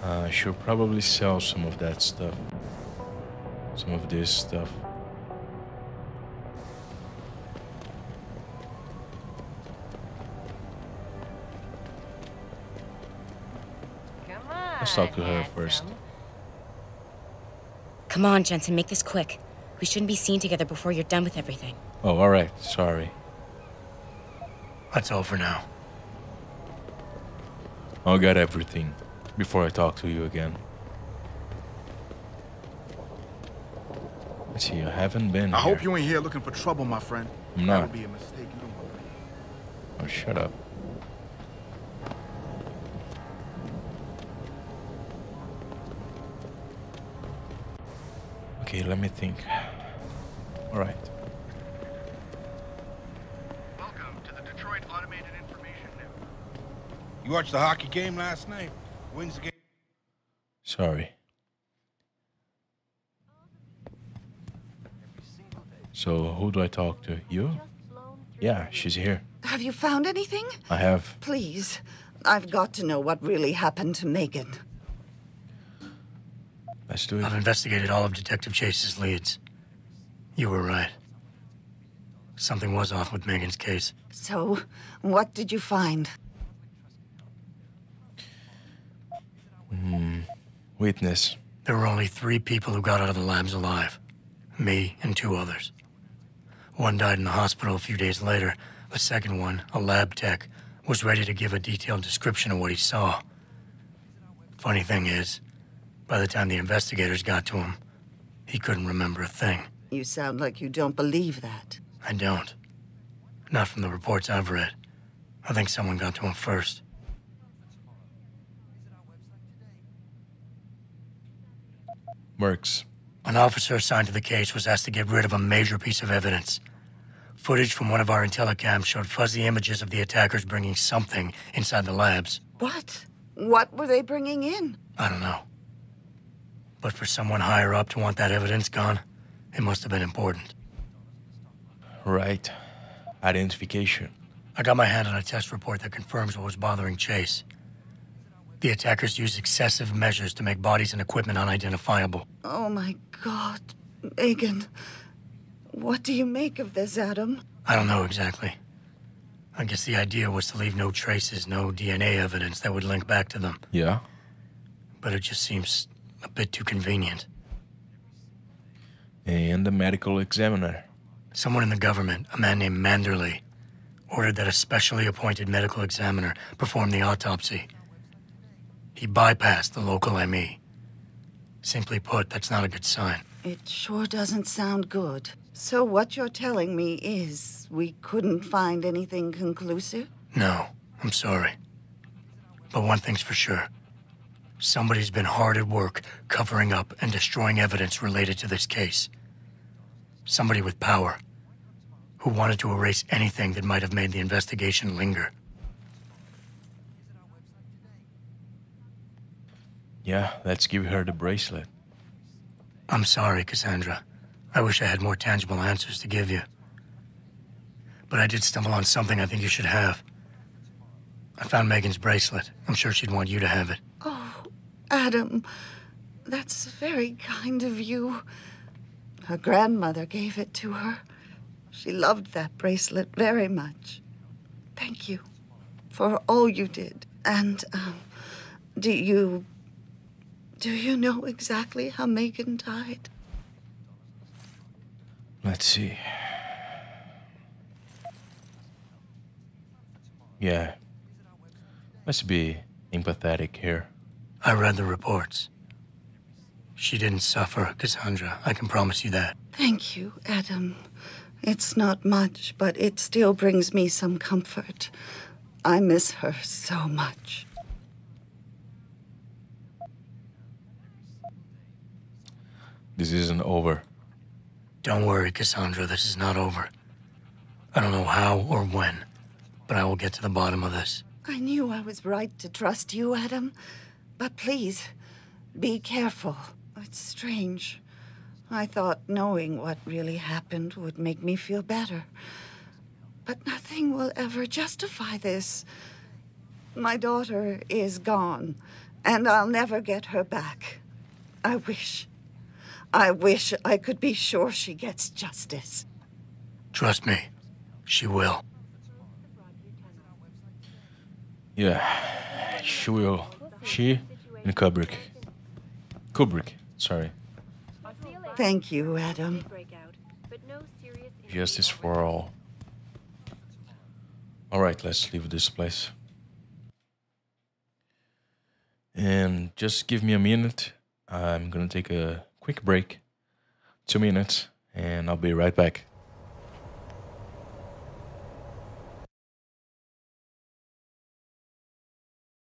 I should probably sell some of that stuff. Some of this stuff. Let's talk to her first. Come on, Jensen, make this quick. We shouldn't be seen together before you're done with everything. Oh, all right. Sorry. That's all for now. I'll get everything before I talk to you again. Let's see, I haven't been I here. hope you ain't here looking for trouble, my friend. I'm That not. would be a mistake. You don't want to. Oh, shut up. Okay, let me think. All right. Welcome to the Detroit Automated Information Network. You watched the hockey game last night? Wins the game. Sorry. So, who do I talk to? You? Yeah, she's here. Have you found anything? I have. Please. I've got to know what really happened to Megan. Let's do it. I've investigated all of Detective Chase's leads. You were right. Something was off with Megan's case. So, what did you find? Witness. There were only 3 people who got out of the labs alive. Me and 2 others. One died in the hospital a few days later. The second one, a lab tech, was ready to give a detailed description of what he saw. Funny thing is, by the time the investigators got to him, he couldn't remember a thing. You sound like you don't believe that. I don't. Not from the reports I've read. I think someone got to him first. Works. An officer assigned to the case was asked to get rid of a major piece of evidence. Footage from one of our IntelliCams showed fuzzy images of the attackers bringing something inside the labs. What? What were they bringing in? I don't know. But for someone higher up to want that evidence gone, it must have been important. Right. Identification. I got my hand on a test report that confirms what was bothering Chase. The attackers used excessive measures to make bodies and equipment unidentifiable. Oh my God, Megan. What do you make of this, Adam? I don't know exactly. I guess the idea was to leave no traces, no DNA evidence that would link back to them. Yeah. But it just seems a bit too convenient. And the medical examiner. Someone in the government, a man named Manderley, ordered that a specially appointed medical examiner perform the autopsy. He bypassed the local ME. Simply put, that's not a good sign. It sure doesn't sound good. So what you're telling me is we couldn't find anything conclusive? No, I'm sorry. But one thing's for sure. Somebody's been hard at work covering up and destroying evidence related to this case. Somebody with power, who wanted to erase anything that might have made the investigation linger. Yeah, let's give her the bracelet. I'm sorry, Cassandra. I wish I had more tangible answers to give you. But I did stumble on something I think you should have. I found Megan's bracelet. I'm sure she'd want you to have it. Oh, Adam, that's very kind of you. Her grandmother gave it to her. She loved that bracelet very much. Thank you for all you did. And, do you know exactly how Megan died? Let's see. Yeah. Let's be empathetic here. I read the reports. She didn't suffer, Cassandra. I can promise you that. Thank you, Adam. It's not much, but it still brings me some comfort. I miss her so much. This isn't over. Don't worry, Cassandra. This is not over. I don't know how or when, but I will get to the bottom of this. I knew I was right to trust you, Adam. But please, be careful. It's strange. I thought knowing what really happened would make me feel better. But nothing will ever justify this. My daughter is gone, and I'll never get her back. I wish I could be sure she gets justice. Trust me, she will. Yeah, she will. She and Kubrick. Sorry. Thank you, Adam. Justice for all. Alright, let's leave this place. And just give me a minute. I'm gonna take a quick break. 2 minutes, and I'll be right back.